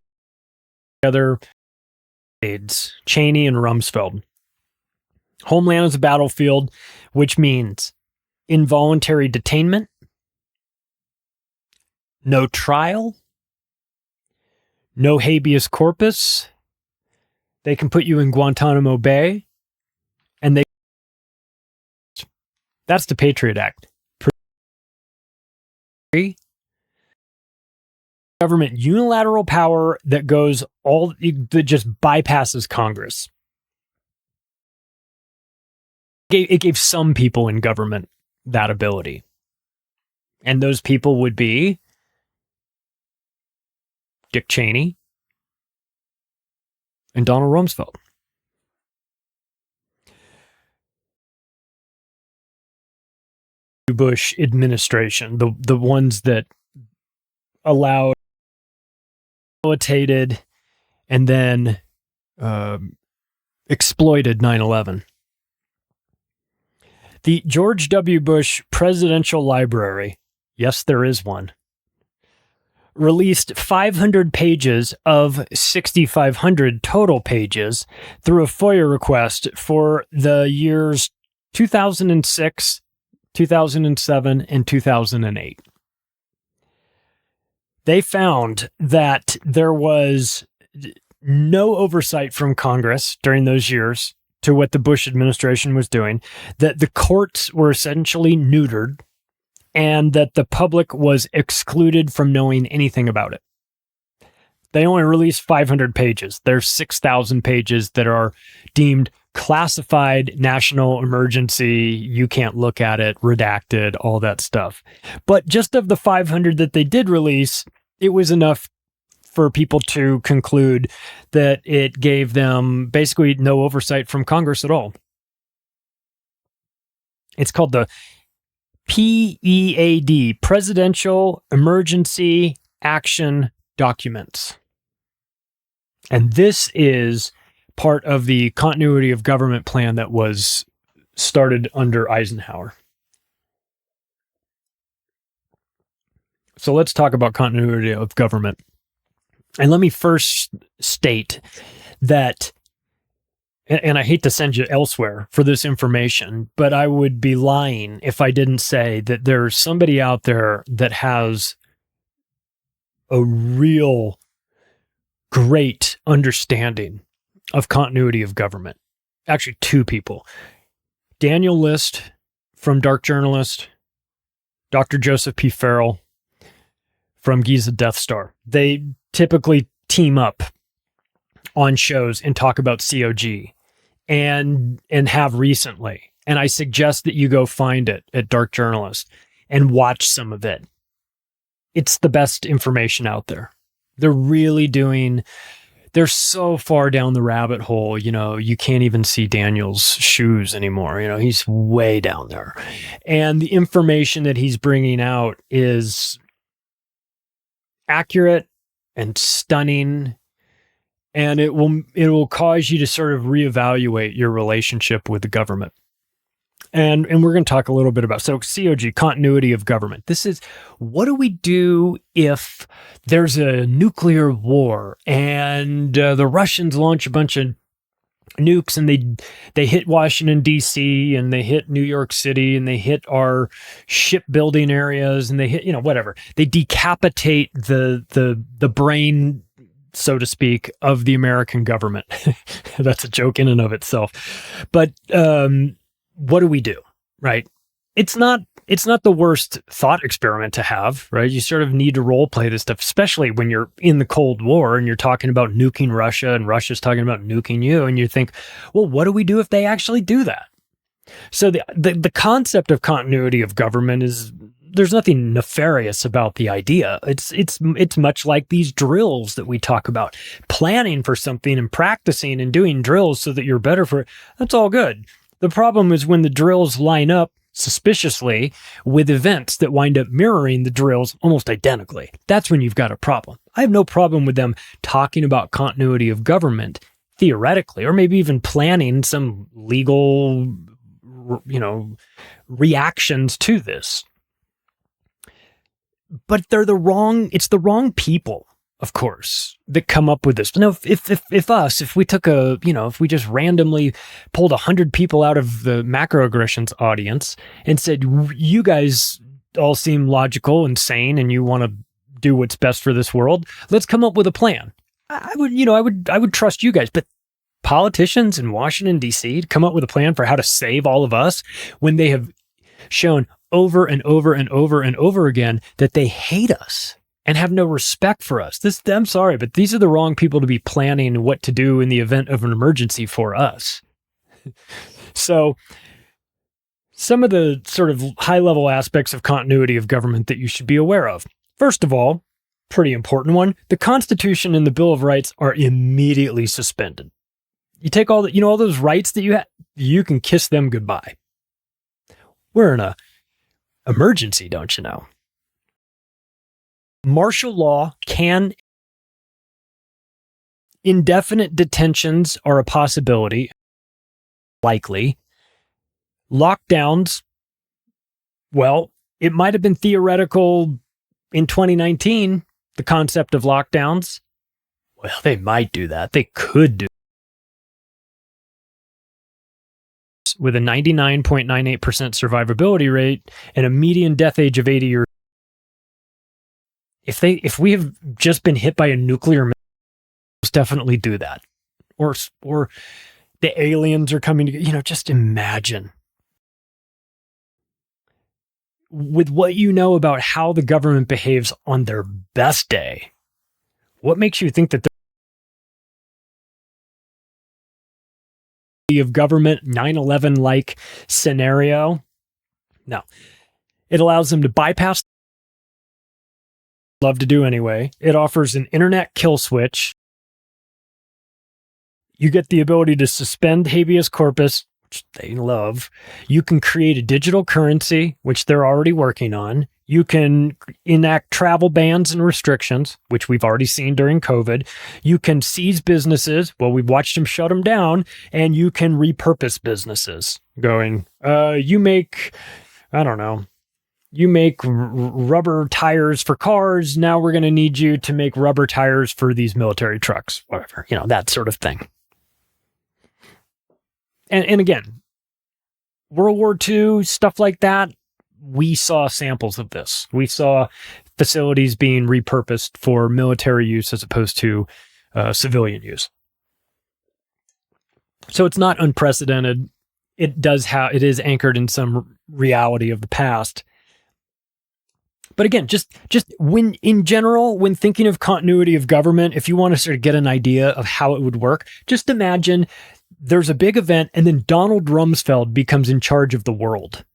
other aides, Cheney and Rumsfeld. Homeland is a battlefield, which means involuntary detainment, no trial, no habeas corpus. They can put you in Guantanamo Bay, and that's the Patriot Act. Government unilateral power that just bypasses Congress. It gave some people in government that ability. And those people would be Dick Cheney and Donald Rumsfeld. Bush administration, the ones that allowed, facilitated, and then exploited 9/11. The George W. Bush Presidential Library, yes, there is one, released 500 pages of 6,500 total pages through a FOIA request for the years 2006, 2007, and 2008. They found that there was no oversight from Congress during those years to what the Bush administration was doing, that the courts were essentially neutered, and that the public was excluded from knowing anything about it. They only released 500 pages. There's 6,000 pages that are deemed classified, national emergency, you can't look at it, redacted, all that stuff. But just of the 500 that they did release, it was enough for people to conclude that it gave them basically no oversight from Congress at all. It's called the PEAD, Presidential Emergency Action Documents. And this is part of the continuity of government plan that was started under Eisenhower. So let's talk about continuity of government. And let me first state that, and I hate to send you elsewhere for this information, but I would be lying if I didn't say that there's somebody out there that has a real great understanding of continuity of government. Actually, two people. Daniel List from Dark Journalist, Dr. Joseph P. Farrell from Giza Death Star. They typically team up on shows and talk about COG and have recently. And I suggest that you go find it at Dark Journalist and watch some of it. It's the best information out there. They're so far down the rabbit hole, you can't even see Daniel's shoes anymore. He's way down there. And the information that he's bringing out is accurate and stunning. And it will cause you to sort of reevaluate your relationship with the government. And we're going to talk a little bit about, so COG, continuity of government. This is, what do we do if there's a nuclear war and the Russians launch a bunch of nukes and they hit Washington, D.C. and they hit New York City and they hit our shipbuilding areas and they hit, whatever. They decapitate the brain, so to speak, of the American government. That's a joke in and of itself. But, what do we do, right? It's not the worst thought experiment to have, right? You sort of need to role play this stuff, especially when you're in the Cold War and you're talking about nuking Russia and Russia's talking about nuking you. And you think, well, what do we do if they actually do that? So the concept of continuity of government is, there's nothing nefarious about the idea. It's much like these drills that we talk about, planning for something and practicing and doing drills so that you're better for it. That's all good. The problem is when the drills line up suspiciously with events that wind up mirroring the drills almost identically. That's when you've got a problem. I have no problem with them talking about continuity of government theoretically, or maybe even planning some legal, reactions to this. But it's the wrong people, of course, that come up with this. No, if we just randomly pulled 100 people out of the macroaggressions audience and said, you guys all seem logical and sane and you want to do what's best for this world, let's come up with a plan. I would trust you guys, but politicians in Washington, D.C. to come up with a plan for how to save all of us when they have shown over and over and over and over again that they hate us and have no respect for us. I'm sorry, but these are the wrong people to be planning what to do in the event of an emergency for us. So some of the sort of high-level aspects of continuity of government that you should be aware of. First of all, pretty important one, the Constitution and the Bill of Rights are immediately suspended. You take all those rights that you have, you can kiss them goodbye. We're in a emergency, don't you know? Martial law can. Indefinite detentions are a possibility, likely. Lockdowns, well, it might have been theoretical in 2019, the concept of lockdowns. Well, they might do that. They could do. With a 99.98% survivability rate and a median death age of 80 years. If we have just been hit by a nuclear missile, let's definitely do that. Or the aliens are coming to, just imagine. With what you know about how the government behaves on their best day, what makes you think that of government 9/11-like scenario? No. It allows them to bypass, love to do anyway. It offers an internet kill switch. You get the ability to suspend habeas corpus, which they love. You can create a digital currency, which they're already working on. You can enact travel bans and restrictions, which we've already seen during COVID. You can seize businesses. Well, we've watched them shut them down. And you can repurpose businesses going, you make rubber tires for cars. Now we're going to need you to make rubber tires for these military trucks, whatever, that sort of thing. And again, World War II, stuff like that, we saw samples of this. We saw facilities being repurposed for military use as opposed to civilian use. So it's not unprecedented. It is anchored in some reality of the past. But again, just when in general, when thinking of continuity of government, if you want to sort of get an idea of how it would work, just imagine there's a big event, and then Donald Rumsfeld becomes in charge of the world.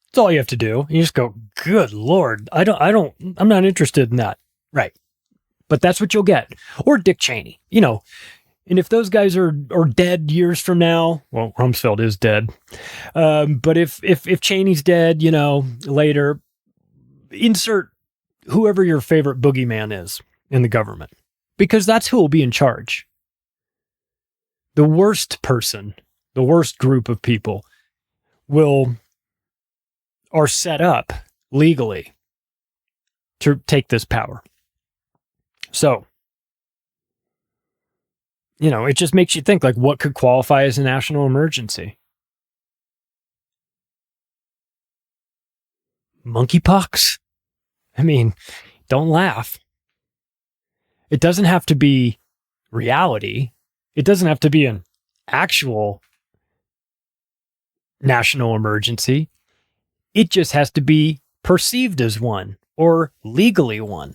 That's all you have to do. You just go, good Lord, I'm not interested in that. Right. But that's what you'll get. Or Dick Cheney, and if those guys are dead years from now, well, Rumsfeld is dead. But if Cheney's dead, later, insert whoever your favorite boogeyman is in the government, because that's who will be in charge. The worst person, the worst group of people are set up legally to take this power. So, it just makes you think, like, what could qualify as a national emergency? Monkeypox? I mean, don't laugh. It doesn't have to be reality. It doesn't have to be an actual national emergency. It just has to be perceived as one or legally one.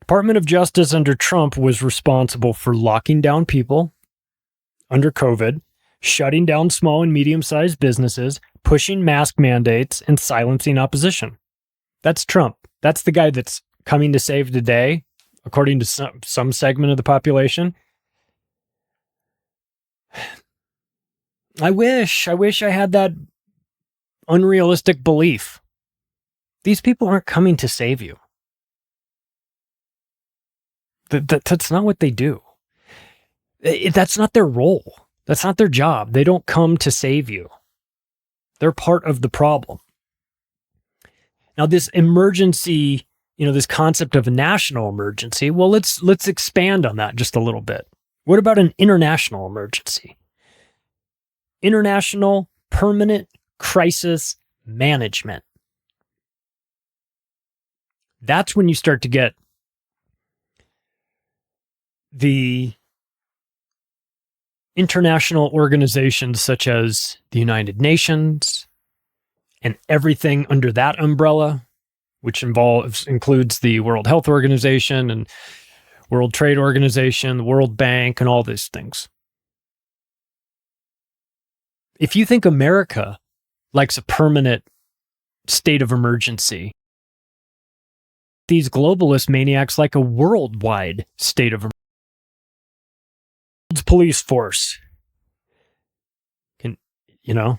Department of Justice under Trump was responsible for locking down people under COVID, shutting down small and medium-sized businesses, pushing mask mandates, and silencing opposition. That's Trump. That's the guy that's coming to save the day, according to some segment of the population. I wish I had that unrealistic belief. These people aren't coming to save you. That's not what they do. That's not their role. That's not their job. They don't come to save you. They're part of the problem. Now, this emergency, this concept of a national emergency, well, let's expand on that just a little bit. What about an international emergency? International Permanent Crisis Management. That's when you start to get the international organizations such as the United Nations and everything under that umbrella, which includes the World Health Organization and World Trade Organization, the World Bank, and all these things. If you think America likes a permanent state of emergency, these globalist maniacs like a worldwide state of emergency. Police force.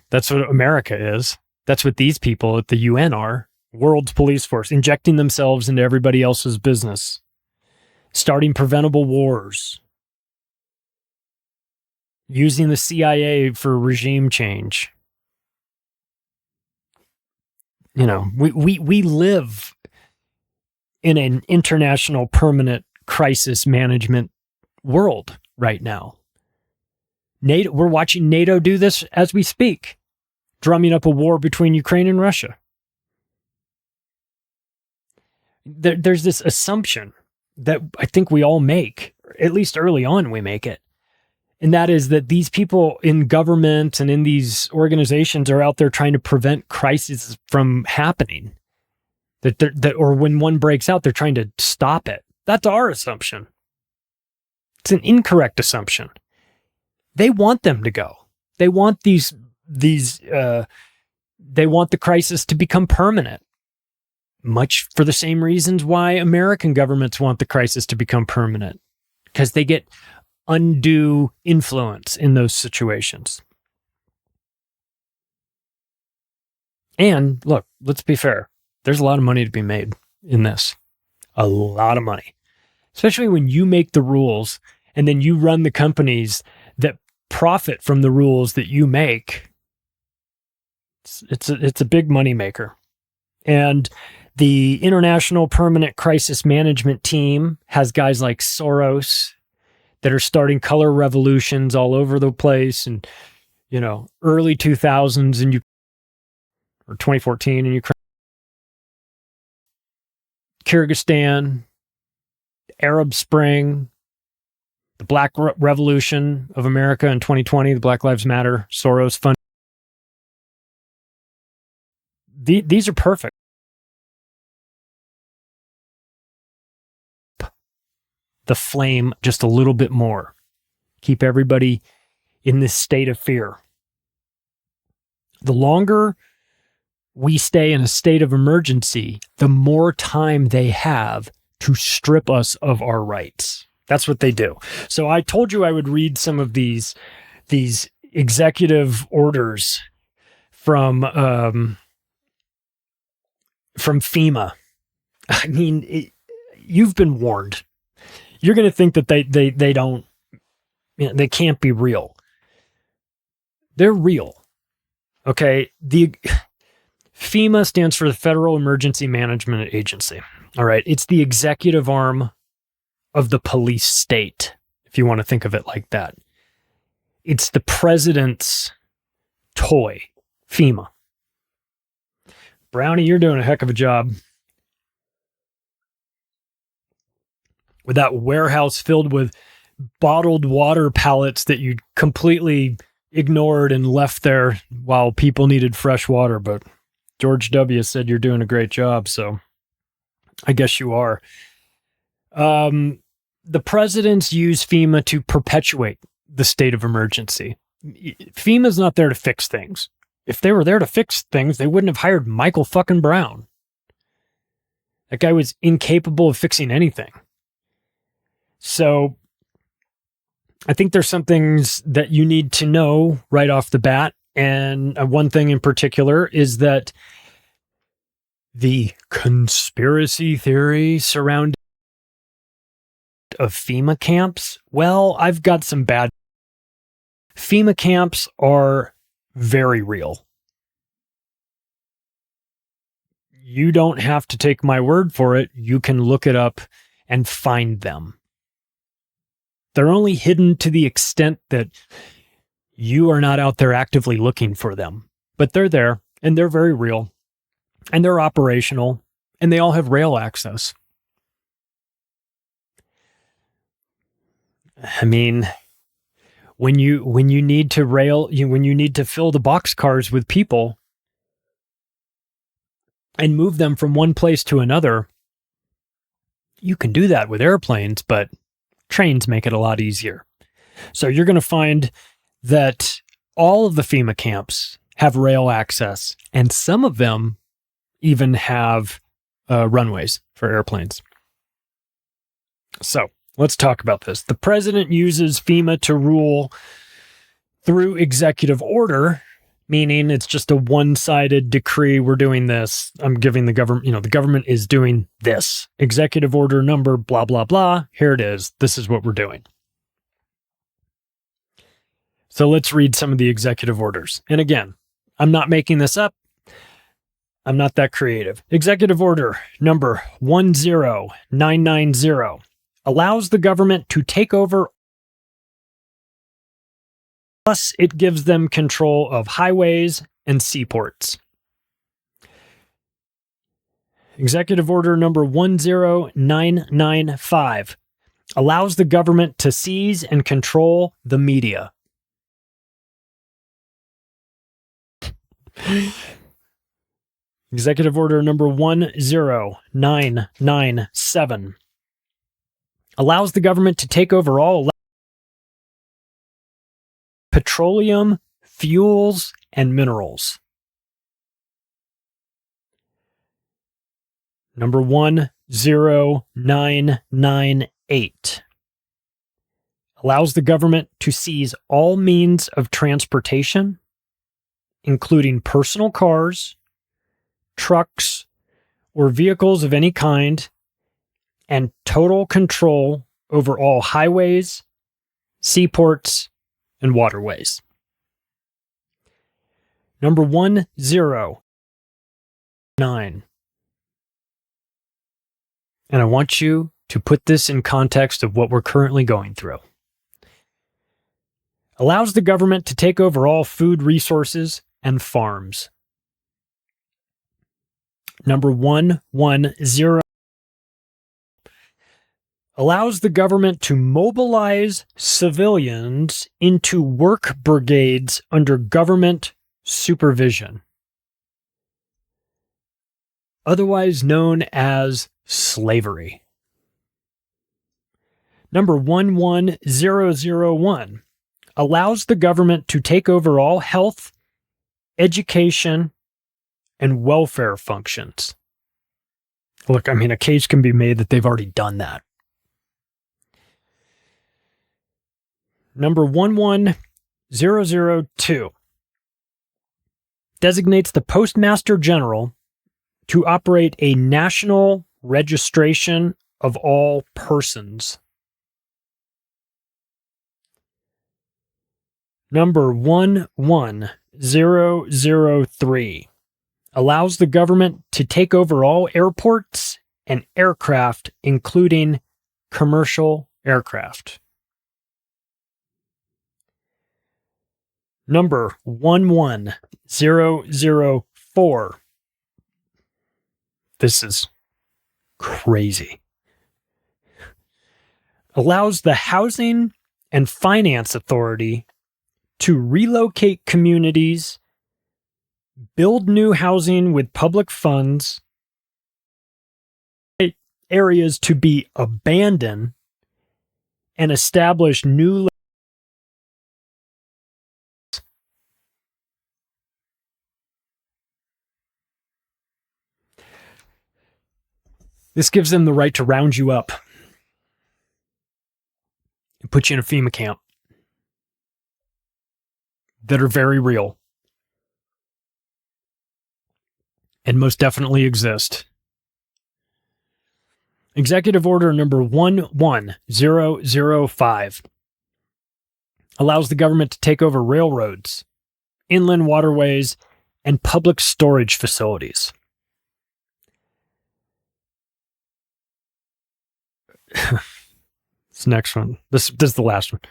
That's what America is. That's what these people at the UN are. World's police force, injecting themselves into everybody else's business, starting preventable wars, using the CIA for regime change. We live in an international permanent crisis management world right now. NATO, we're watching NATO do this as we speak, drumming up a war between Ukraine and Russia. There's this assumption that I think we all make, at least early on we make it, and that is that these people in government and in these organizations are out there trying to prevent crises from happening. Or when one breaks out, they're trying to stop it. That's our assumption. It's an incorrect assumption. They want them to go. They want they want the crisis to become permanent. Much for the same reasons why American governments want the crisis to become permanent, because they get undue influence in those situations. And look, let's be fair. There's a lot of money to be made in this. A lot of money. Especially when you make the rules and then you run the companies that profit from the rules that you make. It's a big money maker. And the International Permanent Crisis Management Team has guys like Soros that are starting color revolutions all over the place, and early 2000s in or 2014 in Ukraine, Kyrgyzstan, Arab Spring, the Black Revolution of America in 2020, the Black Lives Matter, Soros fund. These are perfect. The flame just a little bit more keep everybody in this state of fear. The longer we stay in a state of emergency, the more time they have to strip us of our rights. That's what they do. So I told you I would read some of these executive orders from FEMA. I mean, you've been warned. You're going to think that they don't, they can't be real. They're real. Okay. The FEMA stands for the Federal Emergency Management Agency. All right. It's the executive arm of the police state, if you want to think of it like that. It's the president's toy, FEMA. Brownie, you're doing a heck of a job. With that warehouse filled with bottled water pallets that you completely ignored and left there while people needed fresh water. But George W. said you're doing a great job, so I guess you are. The presidents use FEMA to perpetuate the state of emergency. FEMA's not there to fix things. If they were there to fix things, they wouldn't have hired Michael fucking Brown. That guy was incapable of fixing anything. So I think there's some things that you need to know right off the bat. And one thing in particular is that the conspiracy theory surrounding of FEMA camps, well, I've got some bad. FEMA camps are very real. You don't have to take my word for it. You can look it up and find them. They're only hidden to the extent that you are not out there actively looking for them. But they're there, and they're very real, and they're operational, and they all have rail access. I mean, when you need to when you need to fill the boxcars with people and move them from one place to another, you can do that with airplanes, but trains make it a lot easier. So you're going to find that all of the FEMA camps have rail access, and some of them even have runways for airplanes. So let's talk about this. The president uses FEMA to rule through executive order, meaning it's just a one-sided decree. We're doing this. I'm giving the government, the government is doing this. Executive order number, blah, blah, blah. Here it is. This is what we're doing. So let's read some of the executive orders. And again, I'm not making this up. I'm not that creative. Executive order number 10990 allows the government to take over, plus it gives them control of highways and seaports. Executive order number 10995 allows the government to seize and control the media. Executive order number 10997 allows the government to take over all petroleum, fuels, and minerals. Number 10998 allows the government to seize all means of transportation, including personal cars, trucks, or vehicles of any kind, and total control over all highways, seaports, and waterways. Number 109. And I want you to put this in context of what we're currently going through. Allows the government to take over all food resources and farms. Number 110 allows the government to mobilize civilians into work brigades under government supervision, otherwise known as slavery. Number 11001 allows the government to take over all health, education, and welfare functions. Look, I mean, a case can be made that they've already done that. Number 11002 designates the Postmaster General to operate a national registration of all persons. Number 11003 allows the government to take over all airports and aircraft, including commercial aircraft. Number 11004. This is crazy. Allows the Housing and Finance Authority to relocate communities, build new housing with public funds, areas to be abandoned, and establish new. This gives them the right to round you up and put you in a FEMA camp that are very real and most definitely exist. Executive Order number 11005 allows the government to take over railroads, inland waterways, and public storage facilities. This next one. This is the last one.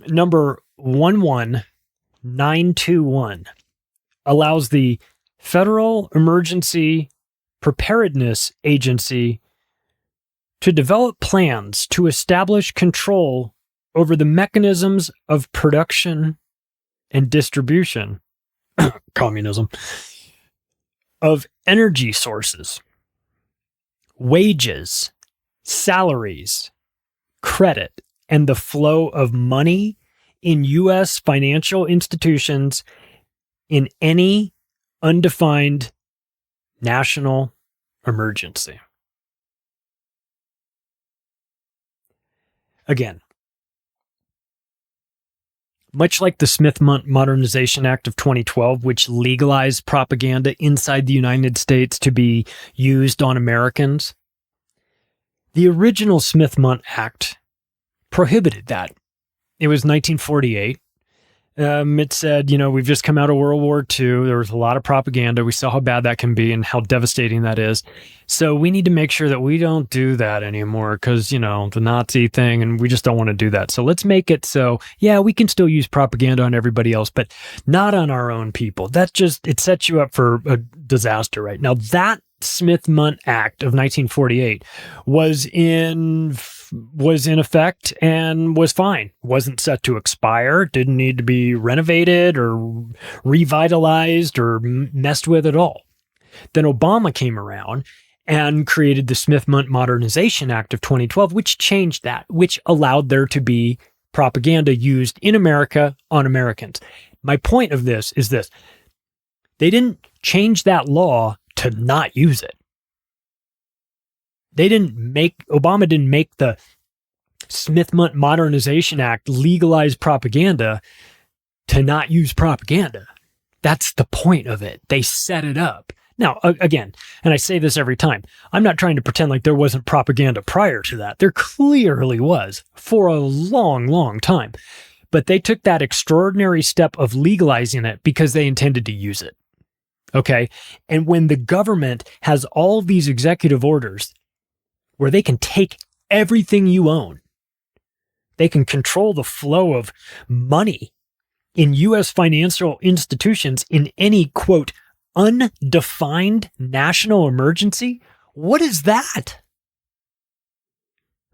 Number 11921 allows the Federal Emergency Preparedness Agency to develop plans to establish control over the mechanisms of production and distribution, communism, of energy sources, wages, salaries, credit, and the flow of money in U.S. financial institutions in any undefined national emergency. Again, much like the Smith Modernization Act of 2012, which legalized propaganda inside the United States to be used on Americans, the original Smith-Mundt Act prohibited that. It was 1948. It said, we've just come out of World War II. There was a lot of propaganda. We saw how bad that can be and how devastating that is. So we need to make sure that we don't do that anymore because, the Nazi thing, and we just don't want to do that. So let's make it so, we can still use propaganda on everybody else, but not on our own people. It sets you up for a disaster, right? Now, that Smith-Mundt Act of 1948 was in effect and was fine. Wasn't set to expire, didn't need to be renovated or revitalized or messed with at all. Then Obama came around and created the Smith-Mundt Modernization Act of 2012, which changed that, which allowed there to be propaganda used in America on Americans. My point of this is this. They didn't change that law to not use it. Obama didn't make the Smith-Mundt Modernization Act legalize propaganda to not use propaganda. That's the point of it. They set it up. Now, again, and I say this every time, I'm not trying to pretend like there wasn't propaganda prior to that. There clearly was for a long, long time. But they took that extraordinary step of legalizing it because they intended to use it. Okay? And when the government has all these executive orders where they can take everything you own, they can control the flow of money in U.S. financial institutions in any, quote, undefined national emergency? What is that?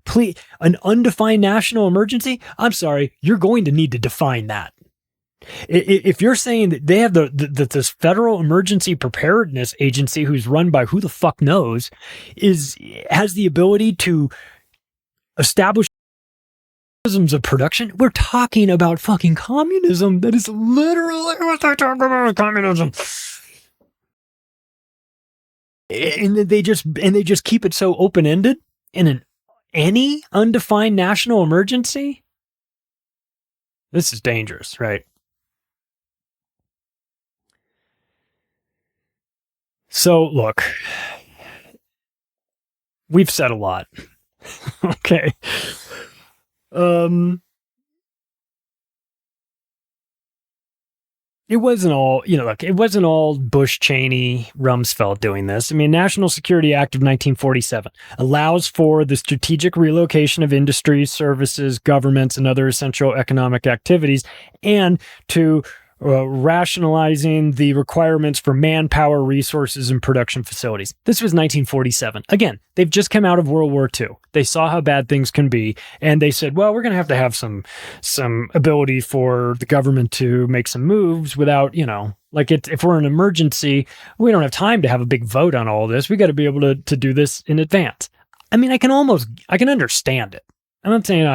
Please, an undefined national emergency? I'm sorry, you're going to need to define that. If you're saying that they have this Federal Emergency Preparedness Agency, who's run by who the fuck knows, has the ability to establish of production. We're talking about fucking communism. That is literally what they talk about, communism. And they just keep it so open-ended in any undefined national emergency. This is dangerous, right? So, look, we've said a lot. Okay. It wasn't all, look, it wasn't all Bush, Cheney, Rumsfeld doing this. I mean, National Security Act of 1947 allows for the strategic relocation of industries, services, governments, and other essential economic activities, and to rationalizing the requirements for manpower, resources, and production facilities. This was 1947. Again, they've just come out of World War II. They saw how bad things can be, and they said, well, we're going to have some ability for the government to make some moves without, if we're in an emergency, we don't have time to have a big vote on all this. We got to be able to do this in advance. I mean, I can understand it. I'm not saying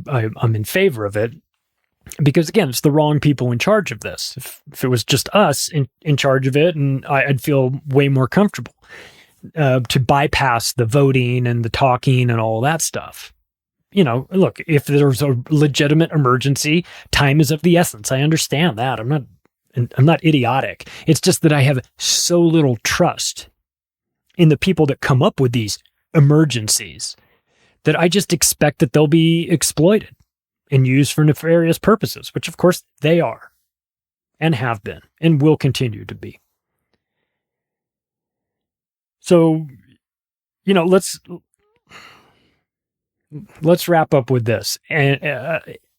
I'm in favor of it. Because again, it's the wrong people in charge of this. If it was just us in charge of it, and I'd feel way more comfortable to bypass the voting and the talking and all that stuff. Look, if there's a legitimate emergency, time is of the essence. I understand that. I'm not idiotic. It's just that I have so little trust in the people that come up with these emergencies that I just expect that they'll be exploited and used for nefarious purposes, which of course they are and have been and will continue to be. So, let's wrap up with this. And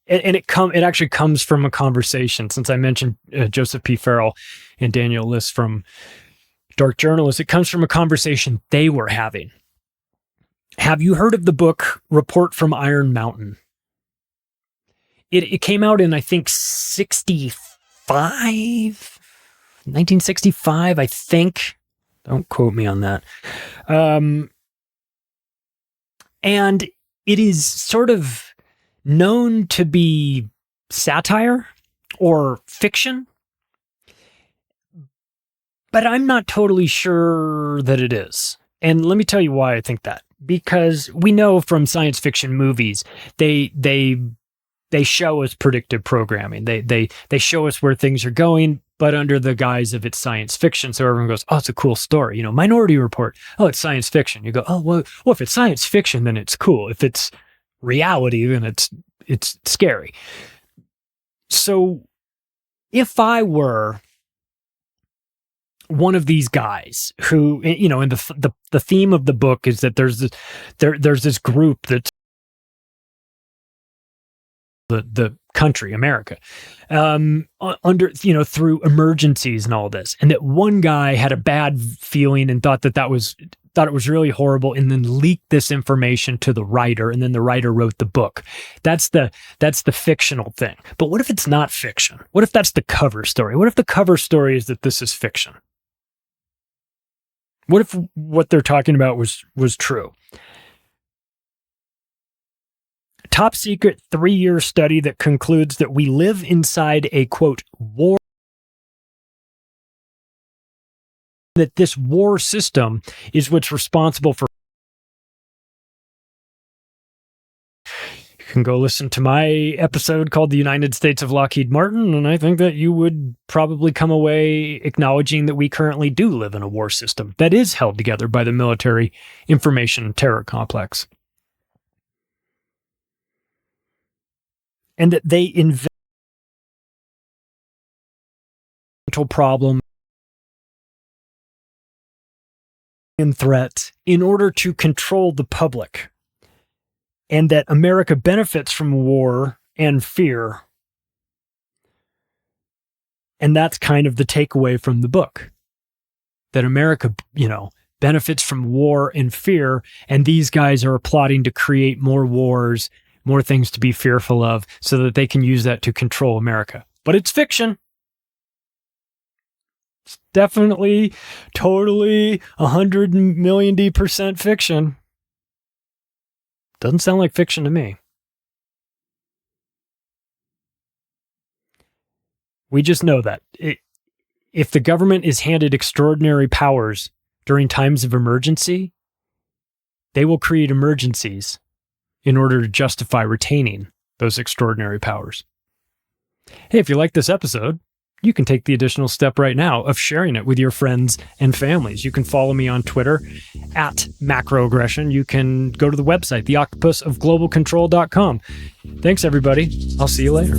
it actually comes from a conversation, since I mentioned Joseph P. Farrell and Daniel List from Dark Journalists. It comes from a conversation they were having. Have you heard of the book Report from Iron Mountain? It came out in, I think, 1965, I think. Don't quote me on that. And it is sort of known to be satire or fiction, but I'm not totally sure that it is. And let me tell you why I think that. Because we know from science fiction movies, they show us predictive programming. They show us where things are going, but under the guise of it's science fiction. So everyone goes, oh, it's a cool story. Minority Report. Oh, it's science fiction. You go, oh, well, if it's science fiction, then it's cool. If it's reality, then it's scary. So if I were one of these guys who, and the theme of the book is that there's this group that's the country, America, through emergencies and all this, and that one guy had a bad feeling and thought it was really horrible, and then leaked this information to the writer, and then the writer wrote the book. That's the fictional thing. But what if it's not fiction? What if that's the cover story? What if the cover story is that this is fiction? What if what they're talking about was true? Top secret 3-year study that concludes that we live inside a, quote, war. That this war system is what's responsible for. You can go listen to my episode called The United States of Lockheed Martin, and I think that you would probably come away acknowledging that we currently do live in a war system that is held together by the military information terror complex. And that they invent problem and threat in order to control the public. And that America benefits from war and fear. And that's kind of the takeaway from the book. That America, benefits from war and fear, and these guys are plotting to create more wars, more things to be fearful of, so that they can use that to control America. But it's fiction. It's definitely, totally 100 million % fiction. Doesn't sound like fiction to me. We just know that if the government is handed extraordinary powers during times of emergency, they will create emergencies in order to justify retaining those extraordinary powers. Hey, if you like this episode, you can take the additional step right now of sharing it with your friends and families. You can follow me on Twitter at macroaggression. You can go to the website, theoctopusofglobalcontrol.com. Thanks, everybody. I'll see you later.